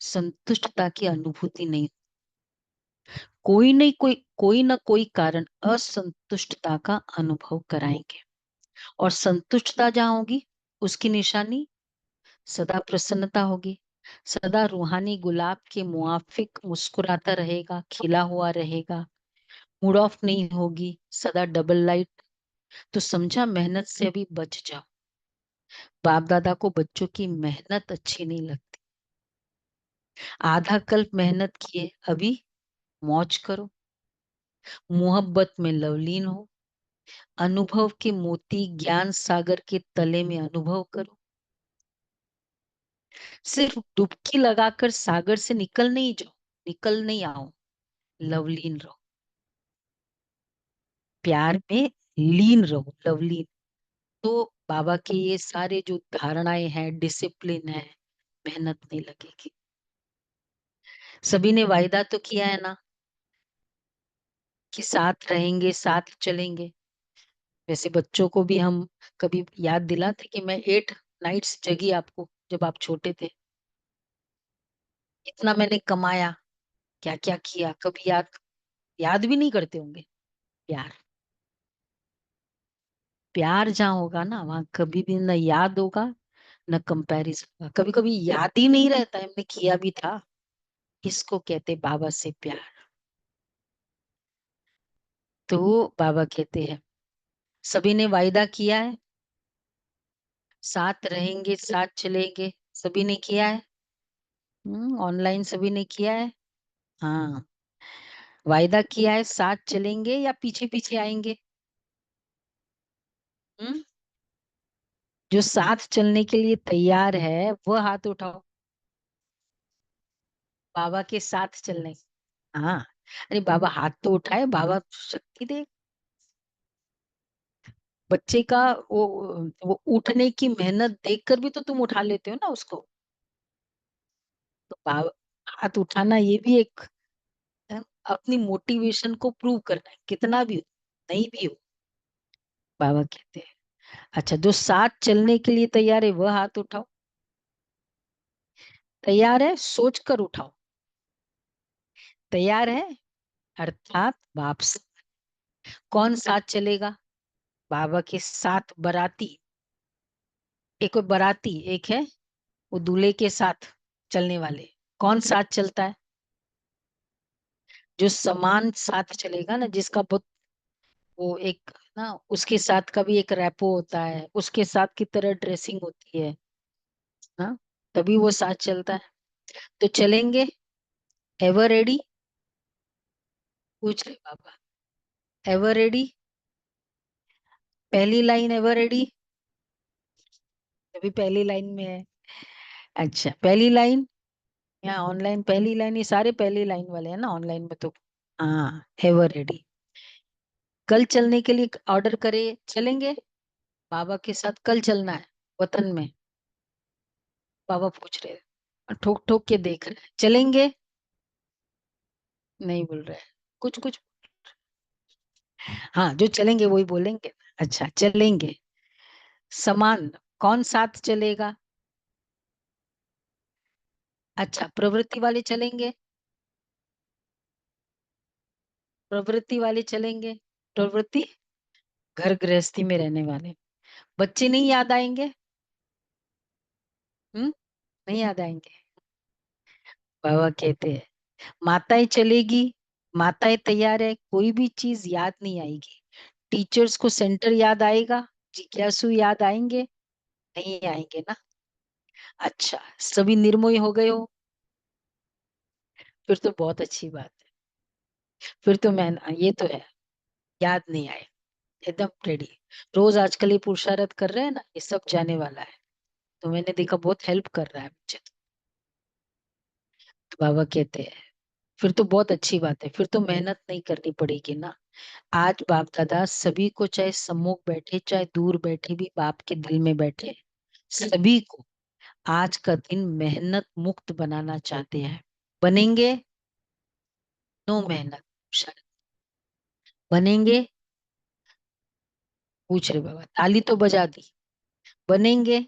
संतुष्टता की अनुभूति नहीं। कोई ना कोई कारण असंतुष्टता का अनुभव कराएंगे। और संतुष्टता जहाँ होगी, उसकी निशानी सदा प्रसन्नता होगी। सदा रूहानी गुलाब के मुआफिक मुस्कुराता रहेगा, खिला हुआ रहेगा, मूड ऑफ नहीं होगी, सदा डबल लाइट। तो समझा, मेहनत से अभी बच जाओ। बाप दादा को बच्चों की मेहनत अच्छी नहीं लगती। आधा कल्प मेहनत किए, अभी मौज करो, मोहब्बत में लवलीन हो, अनुभव के मोती ज्ञान सागर के तले में अनुभव करो। सिर्फ डुबकी लगाकर सागर से निकल नहीं जाओ, निकल नहीं आओ, लवलीन रहो, प्यार में लीन रहो, लवलीन। तो बाबा के ये सारे जो धारणाएं हैं, डिसिप्लिन है, मेहनत नहीं लगेगी। सभी ने वायदा तो किया है ना कि साथ रहेंगे, साथ चलेंगे। वैसे बच्चों को भी हम कभी याद दिलाते कि मैं 8 नाइट्स जगी आपको, जब आप छोटे थे, इतना मैंने कमाया, क्या क्या किया, कभी याद, याद भी नहीं करते होंगे। प्यार, प्यार जहाँ होगा ना वहां कभी भी न याद होगा, न कंपैरिजन होगा। कभी कभी याद ही नहीं रहता है हमने किया भी था। इसको कहते बाबा से प्यार। तो बाबा कहते हैं सभी ने वायदा किया है, साथ रहेंगे, साथ चलेंगे, सभी ने किया है। ऑनलाइन सभी ने किया है। हाँ, वायदा किया है साथ चलेंगे या पीछे पीछे आएंगे। हम्म जो साथ चलने के लिए तैयार है वह हाथ उठाओ। बाबा के साथ चलने। हाँ, अरे बाबा हाथ तो उठाए, बाबा शक्ति दे। बच्चे का वो उठने की मेहनत देखकर भी तो तुम उठा लेते हो ना उसको। तो बाबा, हाथ उठाना ये भी एक है, अपनी मोटिवेशन को प्रूव करना है, कितना भी हो, नहीं भी हो। बाबा कहते हैं अच्छा, जो साथ चलने के लिए तैयार है वह हाथ उठाओ। तैयार है सोच कर उठाओ। तैयार है अर्थात बाप से। कौन साथ चलेगा? बाबा के साथ बाराती। एक और बाराती, एक है वो दूल्हे के साथ चलने वाले। कौन साथ चलता है? जो समान साथ चलेगा ना, जिसका बहुत वो एक ना, उसके साथ का भी एक रैपो होता है, उसके साथ की तरह ड्रेसिंग होती है ना, तभी वो साथ चलता है। तो चलेंगे। Ever ready? पूछ ले बाबा। Ever ready? पहली लाइन एवर रेडी। अभी पहली लाइन में है। अच्छा, पहली लाइन। यहाँ ऑनलाइन पहली लाइन, ये सारे पहली लाइन वाले हैं ना ऑनलाइन में तो। हाँ, एवर रेडी। कल चलने के लिए ऑर्डर करे, चलेंगे। बाबा के साथ कल चलना है वतन में। बाबा पूछ रहे हैं, ठोक ठोक के देख रहे हैं, चलेंगे? नहीं बोल रहे हैं, कुछ कुछ। हाँ, जो चलेंगे वही बोलेंगे। अच्छा, चलेंगे। समान, कौन साथ चलेगा? अच्छा, प्रवृत्ति वाले चलेंगे। प्रवृत्ति वाले चलेंगे। प्रवृत्ति, घर गृहस्थी में रहने वाले। बच्चे नहीं याद आएंगे? हम्म नहीं याद आएंगे। बाबा कहते हैं माताएं चलेगी। माताएं तैयार है, कोई भी चीज याद नहीं आएगी। टीचर्स को सेंटर याद आएगा, जिज्ञासु याद आएंगे? नहीं आएंगे ना। अच्छा, सभी निर्मोही हो गए हो, फिर तो बहुत अच्छी बात है। फिर तो मैं, ये तो है, याद नहीं आए, एकदम रेडी। रोज आजकल ये पुरुषार्थ कर रहे हैं ना, ये सब जाने वाला है। तो मैंने देखा बहुत हेल्प कर रहा है मुझे तो बाबा कहते हैं फिर तो बहुत अच्छी बात है, फिर तो मेहनत नहीं करनी पड़ेगी ना। आज बाप दादा सभी को, चाहे सम्मुख बैठे चाहे दूर बैठे भी बाप के दिल में बैठे, सभी को आज का दिन मेहनत मुक्त बनाना चाहते हैं। बनेंगे? नो मेहनत, शायद बनेंगे? पूछ रहे बाबा, ताली तो बजा दी। बनेंगे?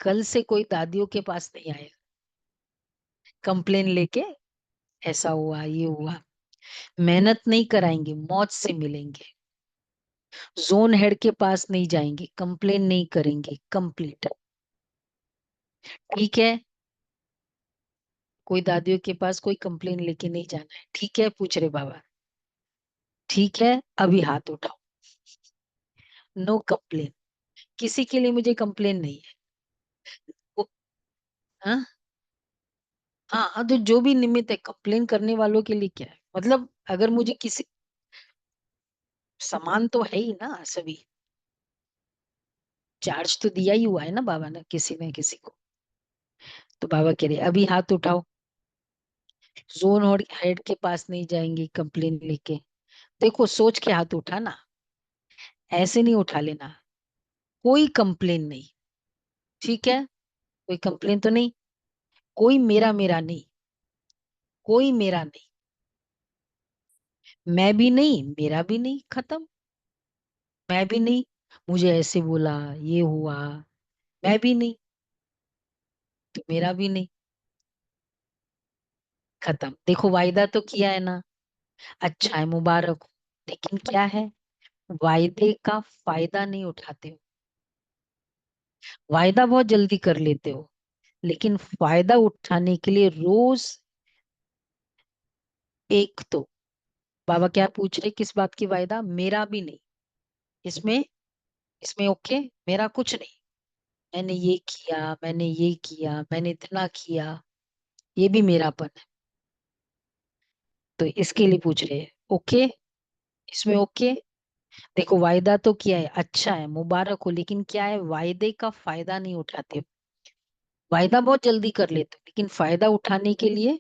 कल से कोई दादियों के पास नहीं आएगा कंप्लेन लेके, ऐसा हुआ ये हुआ। मेहनत नहीं कराएंगे, मौज से मिलेंगे। जोन हेड के पास नहीं जाएंगे, कंप्लेन नहीं करेंगे, कंप्लीट। ठीक है, कोई दादियों के पास कोई कंप्लेन लेके नहीं जाना है, ठीक है? पूछ रहे बाबा। ठीक है, अभी हाथ उठाओ। नो कंप्लेन, किसी के लिए मुझे कंप्लेन नहीं है। वो- हाँ, हाँ हाँ, तो जो भी निमित्त है कंप्लेन करने वालों के लिए क्या है, मतलब अगर मुझे किसी, समान तो है ही ना सभी। चार्ज तो दिया ही हुआ है ना बाबा ने किसी न किसी को। तो बाबा कह रहे अभी हाथ उठाओ। जोन और हेड के पास नहीं जाएंगे कंप्लेन लेके। देखो सोच के हाथ उठाना, ऐसे नहीं उठा लेना। कोई कंप्लेन नहीं, ठीक है? कोई कंप्लेन तो नहीं। कोई मेरा मेरा नहीं, कोई मेरा नहीं। मैं भी नहीं, मेरा भी नहीं, खत्म। मैं भी नहीं, मुझे ऐसे बोला, ये हुआ। मैं भी नहीं, तो मेरा भी नहीं, खत्म। देखो वायदा तो किया है ना, अच्छा है, मुबारक हो। लेकिन क्या है, वायदे का फायदा नहीं उठाते हो। वायदा बहुत जल्दी कर लेते हो, लेकिन फायदा उठाने के लिए रोज एक तो, बाबा क्या पूछ रहे, किस बात की वायदा? मेरा भी नहीं, इसमें, इसमें ओके, मेरा कुछ नहीं। मैंने ये किया, मैंने ये किया, मैंने इतना किया, ये भी मेरापन है। तो इसके लिए पूछ रहे हैं, ओके, इसमें ओके। देखो वायदा तो किया है, अच्छा है, मुबारक हो, लेकिन क्या है, वायदे का फायदा नहीं उठाते। वायदा बहुत जल्दी कर लेते हो, लेकिन फायदा उठाने के लिए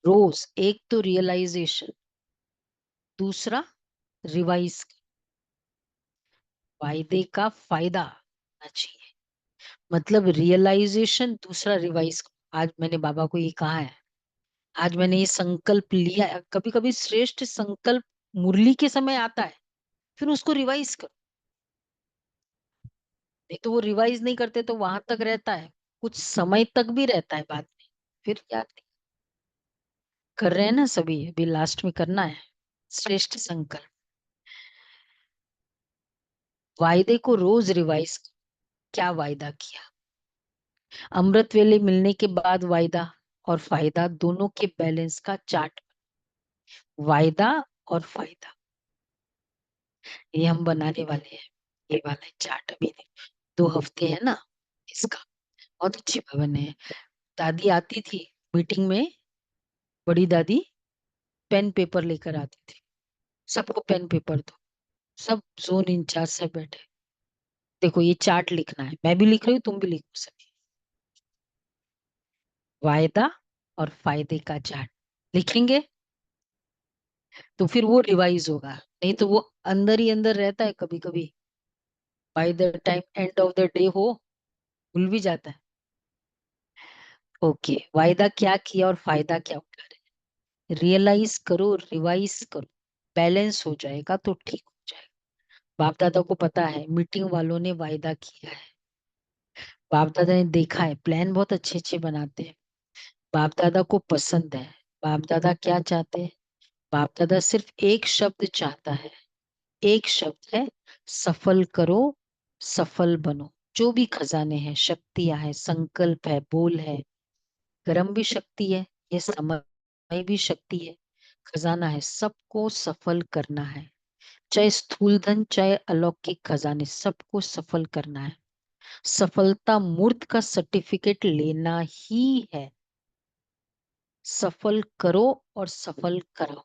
रोज एक तो रियलाइजेशन, दूसरा रिवाइज। वायदे का फायदा होना चाहिए, मतलब रियलाइजेशन, दूसरा रिवाइज। आज मैंने बाबा को ये कहा है, आज मैंने ये संकल्प लिया है। कभी कभी श्रेष्ठ संकल्प मुरली के समय आता है, फिर उसको रिवाइज करो। नहीं तो वो रिवाइज नहीं करते तो वहां तक रहता है, कुछ समय तक भी रहता है, बाद में फिर याद नहीं। कर रहे हैं ना सभी, अभी लास्ट में करना है श्रेष्ठ संकल्प। वायदे को रोज रिवाइज। क्या वायदा किया, अमृत वेले मिलने के बाद वायदा और फायदा दोनों के बैलेंस का चार्ट। वायदा और फायदा, ये हम बनाने वाले हैं, ये वाला चार्ट। अभी 2 हफ्ते है ना इसका। बहुत अच्छी भवन है। दादी आती थी मीटिंग में, बड़ी दादी पेन पेपर लेकर आती थी, सबको पेन पेपर दो, सब जोन इंचार्ज से बैठे, देखो ये चार्ट लिखना है, मैं भी लिख रही हूँ, तुम भी लिखो सभी। वायदा और फायदे का चार्ट लिखेंगे तो फिर वो रिवाइज होगा, नहीं तो वो अंदर ही अंदर रहता है, कभी कभी by the time end of the day हो भूल भी जाता है। ओके, वायदा क्या किया और फायदा क्या उठा रहे, रियलाइज करो, रिवाइज करो, बैलेंस हो जाएगा तो ठीक हो जाएगा। बाप दादा को पता है, मीटिंग वालों ने वायदा किया है, बाप दादा ने देखा है, प्लान बहुत अच्छे अच्छे बनाते हैं, बाप दादा को पसंद है। बाप दादा क्या चाहते हैं, बाप दादा सिर्फ एक शब्द चाहता है, एक शब्द है, सफल करो, सफल बनो। जो भी खजाने हैं, शक्तियां हैं, संकल्प है, बोल है, कर्म भी शक्ति है, ये समय भी शक्ति है, खजाना है, सबको सफल करना है। चाहे स्थूल धन, चाहे अलौकिक खजाने, सबको सफल करना है। सफलता मूर्त का सर्टिफिकेट लेना ही है। सफल करो और सफल कराओ।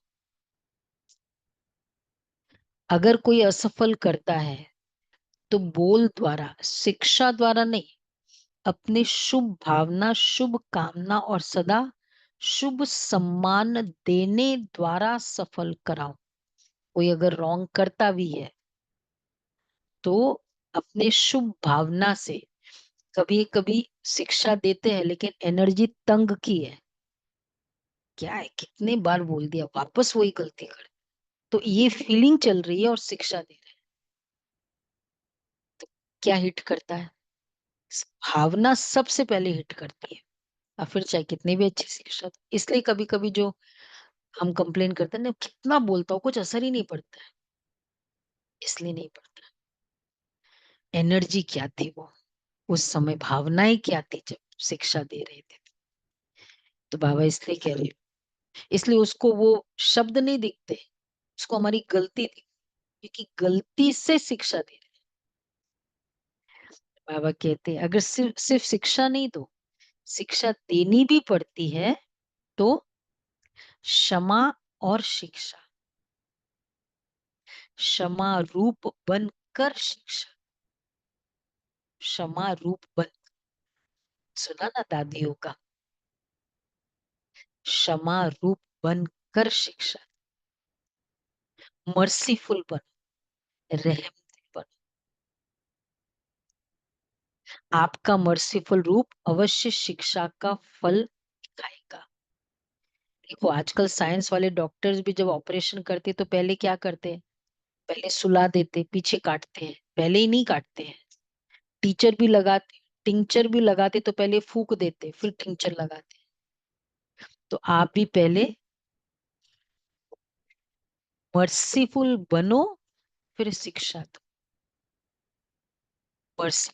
अगर कोई असफल करता है तो बोल द्वारा, शिक्षा द्वारा नहीं, अपने शुभ भावना, शुभ कामना और सदा शुभ सम्मान देने द्वारा सफल कराओ। कोई अगर रॉन्ग करता भी है तो अपने शुभ भावना से, कभी कभी शिक्षा देते हैं लेकिन एनर्जी तंग की है, क्या है, कितने बार बोल दिया, वापस वही गलती कर, तो ये फीलिंग चल रही है और शिक्षा दे रहे हैं, तो क्या हिट करता है, भावना सबसे पहले हिट करती है, और फिर चाहे कितनी भी अच्छी शिक्षा दो। इसलिए कभी कभी जो हम कंप्लेन करते हैं ना, कितना बोलता हूँ कुछ असर ही नहीं पड़ता है, इसलिए नहीं पड़ता। एनर्जी क्या थी वो, उस समय भावनाएं क्या थी जब शिक्षा दे रहे थे। तो बाबा इसलिए कह रहे, इसलिए उसको वो शब्द नहीं दिखते, उसको हमारी गलती दिखती, क्योंकि गलती से शिक्षा दे रहे। बाबा कहते हैं अगर सिर्फ सिर्फ शिक्षा नहीं दो, शिक्षा देनी भी पड़ती है, तो क्षमा और शिक्षा, क्षमा रूप बनकर शिक्षा, क्षमा रूप बन, सुना ना दादियों का, क्षमा रूप बनकर शिक्षा, मर्सीफुल बनो, रहमदिल बनो। आपका मर्सीफुल रूप अवश्य शिक्षा का फल दिखाएगा। देखो आजकल साइंस वाले डॉक्टर्स भी जब ऑपरेशन करते तो पहले क्या करते हैं, पहले सुला देते, पीछे काटते हैं, पहले ही नहीं काटते हैं। टीचर भी लगाते, टिंचर भी लगाते तो पहले फूक देते फिर टिंचर लगाते। तो आप भी पहले मर्सीफुल बनो, फिर शिक्षा दो। मर्सी,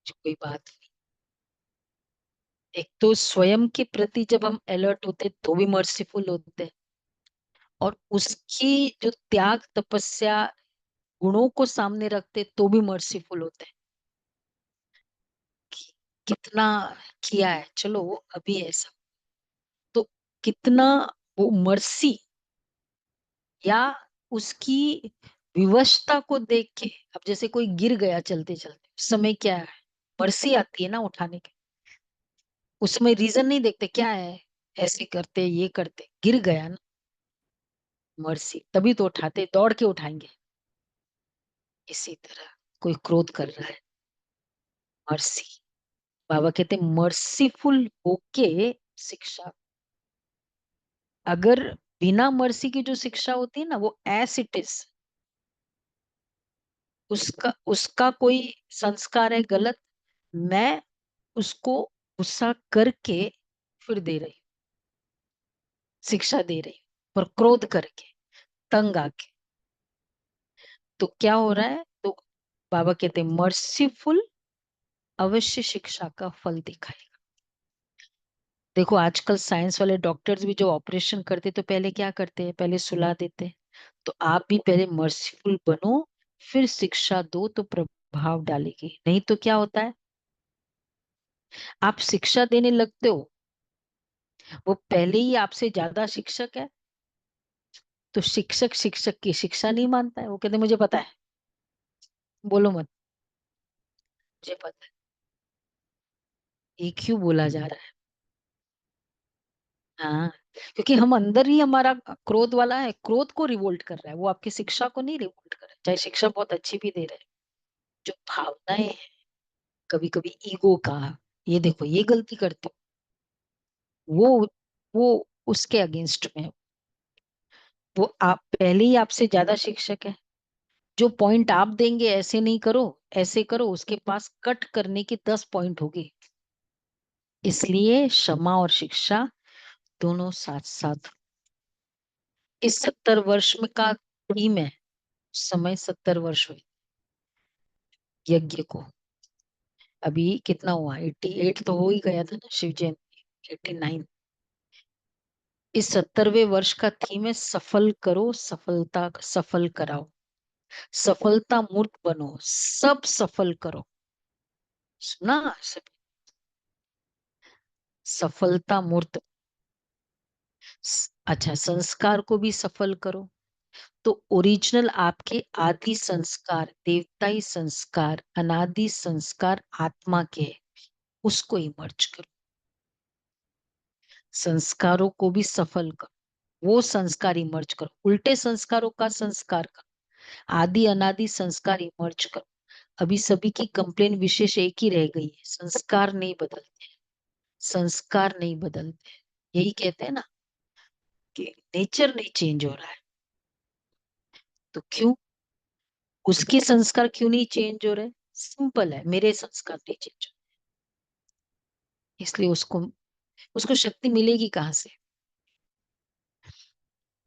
कोई बात नहीं। एक तो स्वयं के प्रति जब हम अलर्ट होते तो भी मर्सीफुल होते, और उसकी जो त्याग तपस्या गुणों को सामने रखते तो भी मर्सीफुल होते हैं। कि- कितना किया है, चलो अभी ऐसा, तो कितना वो मर्सी या उसकी विवशता को देख के, अब जैसे कोई गिर गया चलते चलते, उस समय क्या है, मर्सी आती है ना उठाने के। उसमें रीजन नहीं देखते क्या है, ऐसे करते ये करते, गिर गया ना, मर्सी, तभी तो उठाते, दौड़ के उठाएंगे। इसी तरह कोई क्रोध कर रहा है, मर्सी, बाबा कहते मर्सीफुल होके शिक्षा। अगर बिना मर्सी की जो शिक्षा होती है ना, वो एस इट इज, उसका उसका कोई संस्कार है गलत, मैं उसको गुस्सा करके फिर दे रही हूँ, शिक्षा दे रही हूँ, पर क्रोध करके, तंग आके, तो क्या हो रहा है, तो बाबा कहते मर्सीफुल अवश्य शिक्षा का फल दिखाएगा। देखो आजकल साइंस वाले डॉक्टर्स भी जो ऑपरेशन करते तो पहले क्या करते हैं, पहले सुला देते हैं। तो आप भी पहले मर्सीफुल बनो, फिर शिक्षा दो तो प्रभाव डालेगी। नहीं तो क्या होता है, आप शिक्षा देने लगते हो, वो पहले ही आपसे ज्यादा शिक्षक है, तो शिक्षक शिक्षक की शिक्षा नहीं मानता है, वो कहते मुझे पता है, बोलो मत, मुझे पता है, ये क्यों बोला जा रहा है। हाँ, क्योंकि हम अंदर ही हमारा क्रोध वाला है, क्रोध को रिवोल्ट कर रहा है, वो आपकी शिक्षा को नहीं रिवोल्ट कर रहा है, चाहे शिक्षा बहुत अच्छी भी दे रहे हैं। जो भावनाएं हैं, कभी कभी ईगो का, ये देखो ये गलती करते हो, वो उसके अगेंस्ट में है। वो आप पहले ही आपसे ज्यादा शिक्षक है, जो पॉइंट आप देंगे ऐसे नहीं करो, ऐसे करो, उसके पास कट करने की 10 पॉइंट होगी। इसलिए क्षमा और शिक्षा दोनों साथ साथ। इस 70 वर्ष में का थीम है, उस समय 70 वर्ष हुए यज्ञ को। अभी कितना हुआ, 88 तो हो ही गया था ना शिव जयंती, 89। इस 70वें वर्ष का थीम है सफल करो, सफलता सफल कराओ, सफलता मूर्त बनो, सब सफल करो। सुना सब, सफलता मूर्त। अच्छा, संस्कार को भी सफल करो, तो ओरिजिनल आपके आदि संस्कार, देवताई संस्कार, अनादि संस्कार आत्मा के हैं, उसको इमर्ज करो। संस्कारों को भी सफल करो, वो संस्कार इमर्ज करो, उल्टे संस्कारों का संस्कार करो, आदि अनादि संस्कार इमर्ज करो। अभी सभी की कंप्लेन विशेष एक ही रह गई है, संस्कार नहीं बदलते, संस्कार नहीं बदलते। यही कहते हैं ना कि नेचर नहीं चेंज हो रहा है, तो क्यों, उसके संस्कार क्यों नहीं चेंज हो रहे, सिंपल है, मेरे संस्कार नहीं चेंज हो, इसलिए उसको उसको शक्ति मिलेगी कहाँ से।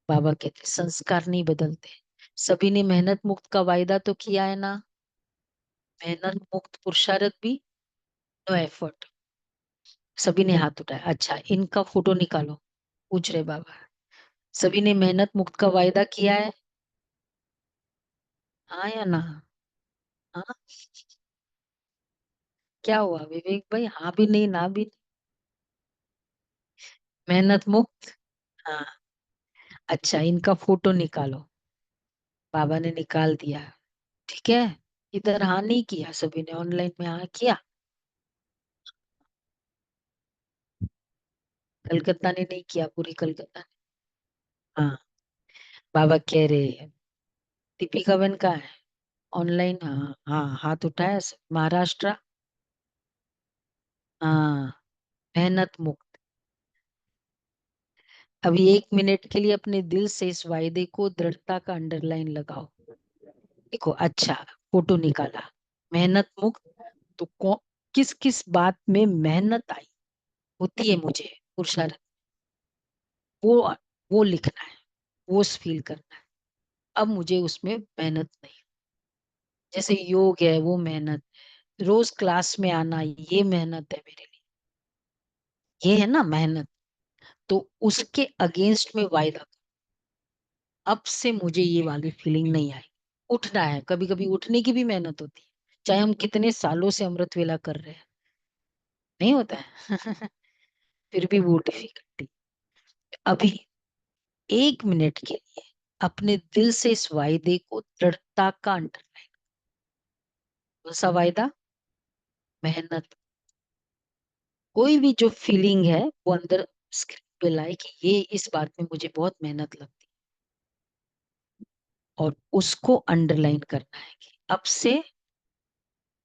बाबा कहते संस्कार नहीं बदलते। सभी ने मेहनत मुक्त का वायदा तो किया है ना, मेहनत मुक्त पुरुषार्थ भी, नो एफर्ट। सभी ने हाथ उठाया, अच्छा इनका फोटो निकालो, पूछ रहे बाबा, सभी ने मेहनत मुक्त का वायदा किया है, हाँ या ना। हाँ, क्या हुआ विवेक भाई, हाँ भी नहीं ना भी नहीं? मेहनत मुक्त, हाँ, अच्छा इनका फोटो निकालो, बाबा ने निकाल दिया, ठीक है। इधर हाँ नहीं किया, सभी ने ऑनलाइन में हाँ किया, कलकत्ता ने नहीं किया, पूरी कलकत्ता ने। हाँ, बाबा कह रहे हैं दीपिका बहन का है, ऑनलाइन, हाँ हाँ हाथ उठाया महाराष्ट्र, हाँ, मेहनत मुक्त। अभी 1 मिनट के लिए अपने दिल से इस वायदे को दृढ़ता का अंडरलाइन लगाओ। देखो अच्छा, फोटो निकाला, मेहनत मुक्त, तो किस किस बात में मेहनत आई होती है मुझे, पुरुषार्थ, वो वो लिखना है, वो फील करना है। अब मुझे उसमें मेहनत नहीं, जैसे योग है वो मेहनत, रोज क्लास में आना ये मेहनत है मेरे लिए, ये है ना मेहनत। तो उसके अगेंस्ट में वायदा, अब से मुझे ये वाली फीलिंग नहीं आई, उठना है, कभी कभी उठने की भी मेहनत होती है, चाहे हम कितने सालों से अमृत वेला कर रहे हैं, नहीं होता है। फिर भी वो डिफिकल्टी। अभी 1 मिनट के लिए अपने दिल से इस वायदे को दृढ़ता का अंडरलाइन। कौन सा वायदा? मेहनत। कोई भी जो फीलिंग है वो अंदर स्क्रीन पे लाए कि ये इस बात में मुझे बहुत मेहनत लगती है, और उसको अंडरलाइन करना है कि अब से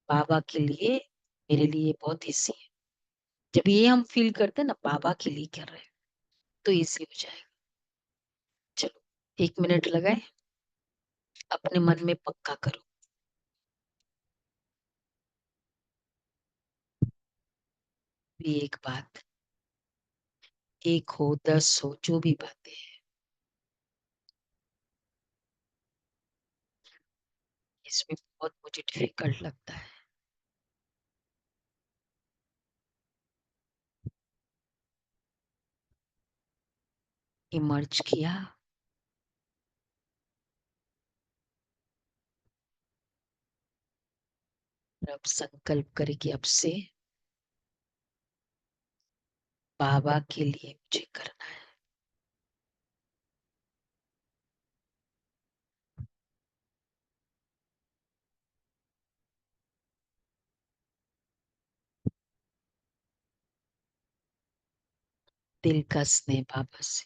बाबा के लिए, मेरे लिए बहुत इजी है। जब ये हम फील करते हैं ना बाबा के लिए कर रहे हैं, तो इजी हो जाएगा। चलो 1 मिनट लगाए, अपने मन में पक्का करो। भी एक बात, एक हो 10 हो, जो भी बातें हैं, इसमें बहुत मुझे डिफिकल्ट लगता है। इमर्ज किया, अब संकल्प करे कि अब से बाबा के लिए मुझे करना है। दिल का स्नेह बाबा से।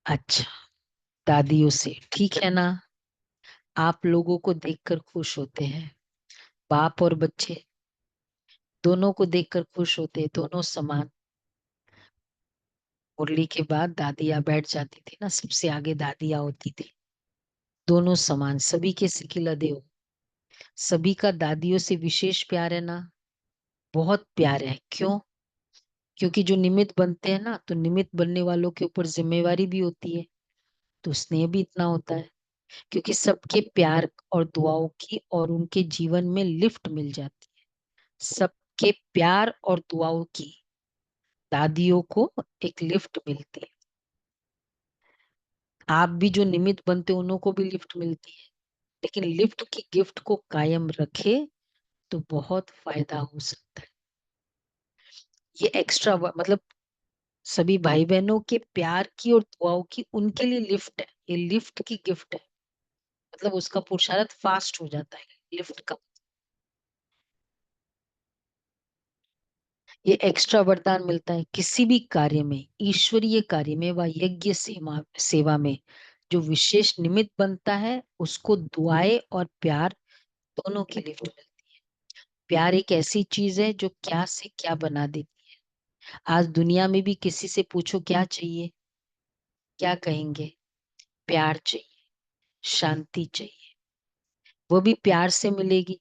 अच्छा, दादियों से ठीक है ना? आप लोगों को देखकर खुश होते हैं, बाप और बच्चे दोनों को देखकर खुश होते हैं, दोनों समान। मुरली के बाद दादियाँ बैठ जाती थी ना, सबसे आगे दादियाँ होती थी। दोनों समान, सभी के सिकिलदे हो, सभी का दादियों से विशेष प्यार है ना, बहुत प्यार है। क्यों? क्योंकि जो निमित्त बनते हैं ना, तो निमित्त बनने वालों के ऊपर जिम्मेवारी भी होती है, तो स्नेह भी इतना होता है। क्योंकि सबके प्यार और दुआओं की और उनके जीवन में लिफ्ट मिल जाती है, सबके प्यार और दुआओं की दादियों को एक लिफ्ट मिलती है। आप भी जो निमित्त बनते हो उन्हों को भी लिफ्ट मिलती है, लेकिन लिफ्ट की गिफ्ट को कायम रखे तो बहुत फायदा हो सकता है। ये एक्स्ट्रा मतलब सभी भाई बहनों के प्यार की और दुआओं की उनके लिए लिफ्ट है, ये लिफ्ट की गिफ्ट है। मतलब उसका पुरुषार्थ फास्ट हो जाता है लिफ्ट का। ये एक्स्ट्रा वरदान मिलता है किसी भी कार्य में, ईश्वरीय कार्य में व यज्ञ सेवा सेवा में। जो विशेष निमित्त बनता है उसको दुआएं और प्यार दोनों की लिफ्ट मिलती है। प्यार एक ऐसी चीज है जो क्या से क्या बना देती है। आज दुनिया में भी किसी से पूछो क्या चाहिए, क्या कहेंगे? प्यार चाहिए, शांति चाहिए, वो भी प्यार से मिलेगी।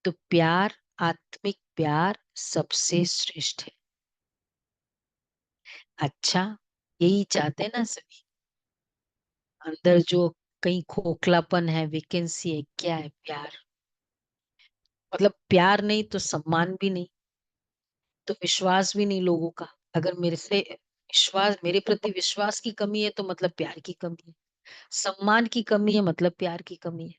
तो प्यार, आत्मिक प्यार सबसे श्रेष्ठ है। अच्छा, यही चाहते हैं ना सभी। अंदर जो कहीं खोखलापन है, वैकेंसी है, क्या है? प्यार। मतलब प्यार नहीं तो सम्मान भी नहीं, तो विश्वास भी नहीं लोगों का। अगर मेरे से विश्वास, मेरे प्रति विश्वास की कमी है तो मतलब प्यार की कमी है, सम्मान की कमी है मतलब प्यार की कमी है।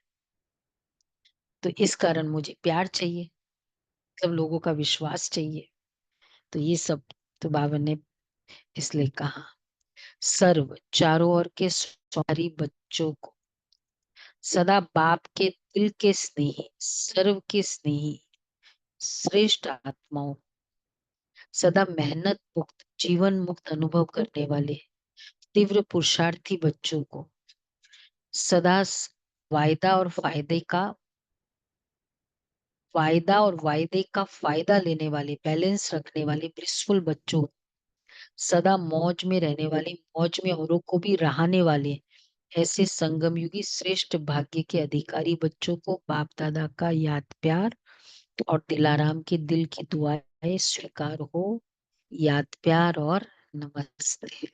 तो इस कारण मुझे प्यार चाहिए, मतलब लोगों का विश्वास चाहिए। तो ये सब तो बाबा ने इसलिए कहा, सर्व चारों ओर के सवारी बच्चों को सदा बाप के दिल के स्नेही, सर्व के स्नेही श्रेष्ठ आत्माओं, सदा मेहनत मुक्त जीवन मुक्त अनुभव करने वाले तीव्र पुरुषार्थी बच्चों को, सदा वायदा और फायदे का वायदा और वायदे का फायदा लेने वाले, बैलेंस रखने वाले ब्लिसफुल बच्चों, सदा मौज में रहने वाले, मौज में औरों को भी रहाने वाले ऐसे संगम युगी श्रेष्ठ भाग्य के अधिकारी बच्चों को बाप दादा का याद प्यार और दिलाराम के दिल की दुआएं स्वीकार हो। याद प्यार और नमस्ते।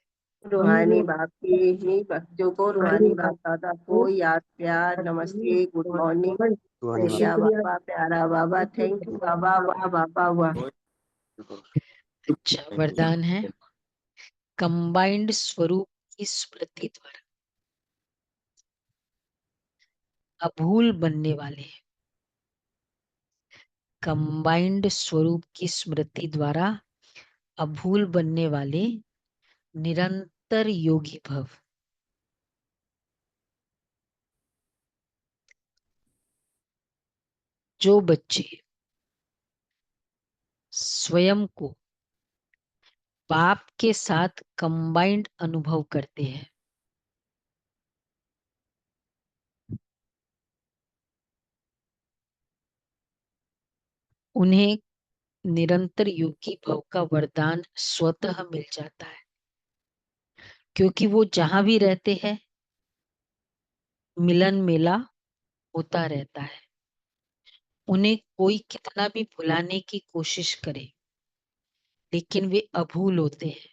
रूहानी बाप के ही बच्चों को, रूहानी बाप दादा को याद प्यार नमस्ते, गुड मॉर्निंग। बढ़िया बाबा, प्यारा बाबा, थैंक यू बाबा, वाह बाबा वाह। अच्छा वरदान है, कंबाइंड स्वरूप की स्मृति द्वारा अभूल बनने वाले, कंबाइंड स्वरूप की स्मृति द्वारा अभूल बनने वाले निरंतर योगी भव। जो बच्चे स्वयं को बाप के साथ कंबाइंड अनुभव करते हैं, उन्हें निरंतर योगी भव का वरदान स्वतः मिल जाता है, क्योंकि वो जहां भी रहते हैं मिलन मेला होता रहता है। उन्हें कोई कितना भी भुलाने की कोशिश करे लेकिन वे अभूल होते हैं।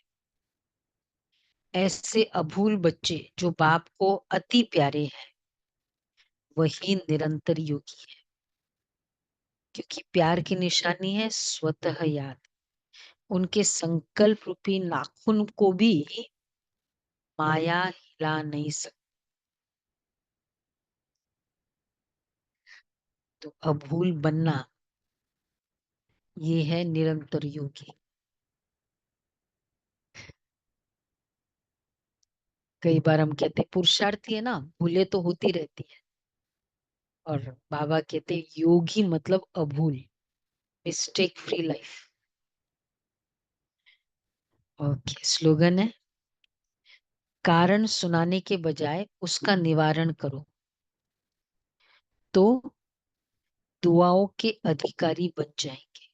ऐसे अभूल बच्चे जो बाप को अति प्यारे हैं वही निरंतर योगी है, क्योंकि प्यार की निशानी है स्वतः याद। उनके संकल्प रूपी नाखून को भी माया हिला नहीं सकती। तो अभूल बनना ये है निरंतर योगी। कई बार हम कहते पुरुषार्थी है ना, भूले तो होती रहती है, और बाबा कहते योगी मतलब अभूल, mistake free life. Okay, slogan है कारण सुनाने के बजाय उसका निवारण करो तो दुआओं के अधिकारी बन जाएंगे।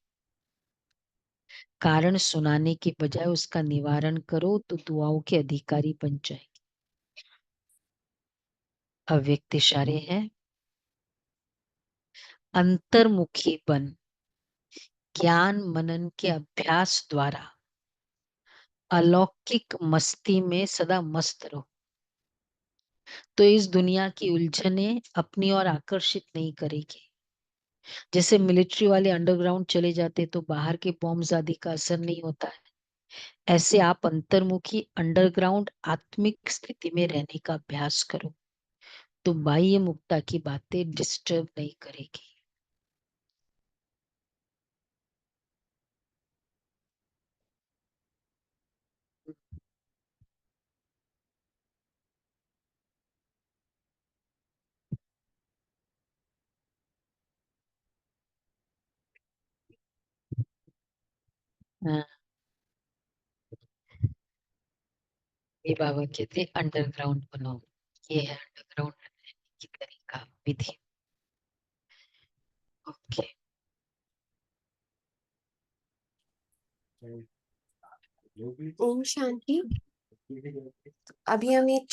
कारण सुनाने के बजाय उसका निवारण करो तो दुआओं के अधिकारी बन जाएंगे। अव्यक्त इशारे है अंतर्मुखी बन ज्ञान मनन के अभ्यास द्वारा अलौकिक मस्ती में सदा मस्त रहो। तो इस दुनिया की उलझने अपनी ओर आकर्षित नहीं करेगी। जैसे मिलिट्री वाले अंडरग्राउंड चले जाते तो बाहर के बॉम्ब्स आदि का असर नहीं होता है, ऐसे आप अंतर्मुखी अंडरग्राउंड आत्मिक स्थिति में रहने का अभ्यास करो तो बाह्य मुक्ता की बातें डिस्टर्ब नहीं करेगी। हाँ, ये बाबा कहते अंडरग्राउंड बनाओ। ये है अंडरग्राउंड रहने की तरीका विधि। ओके, ओम शांति। अभी हम एक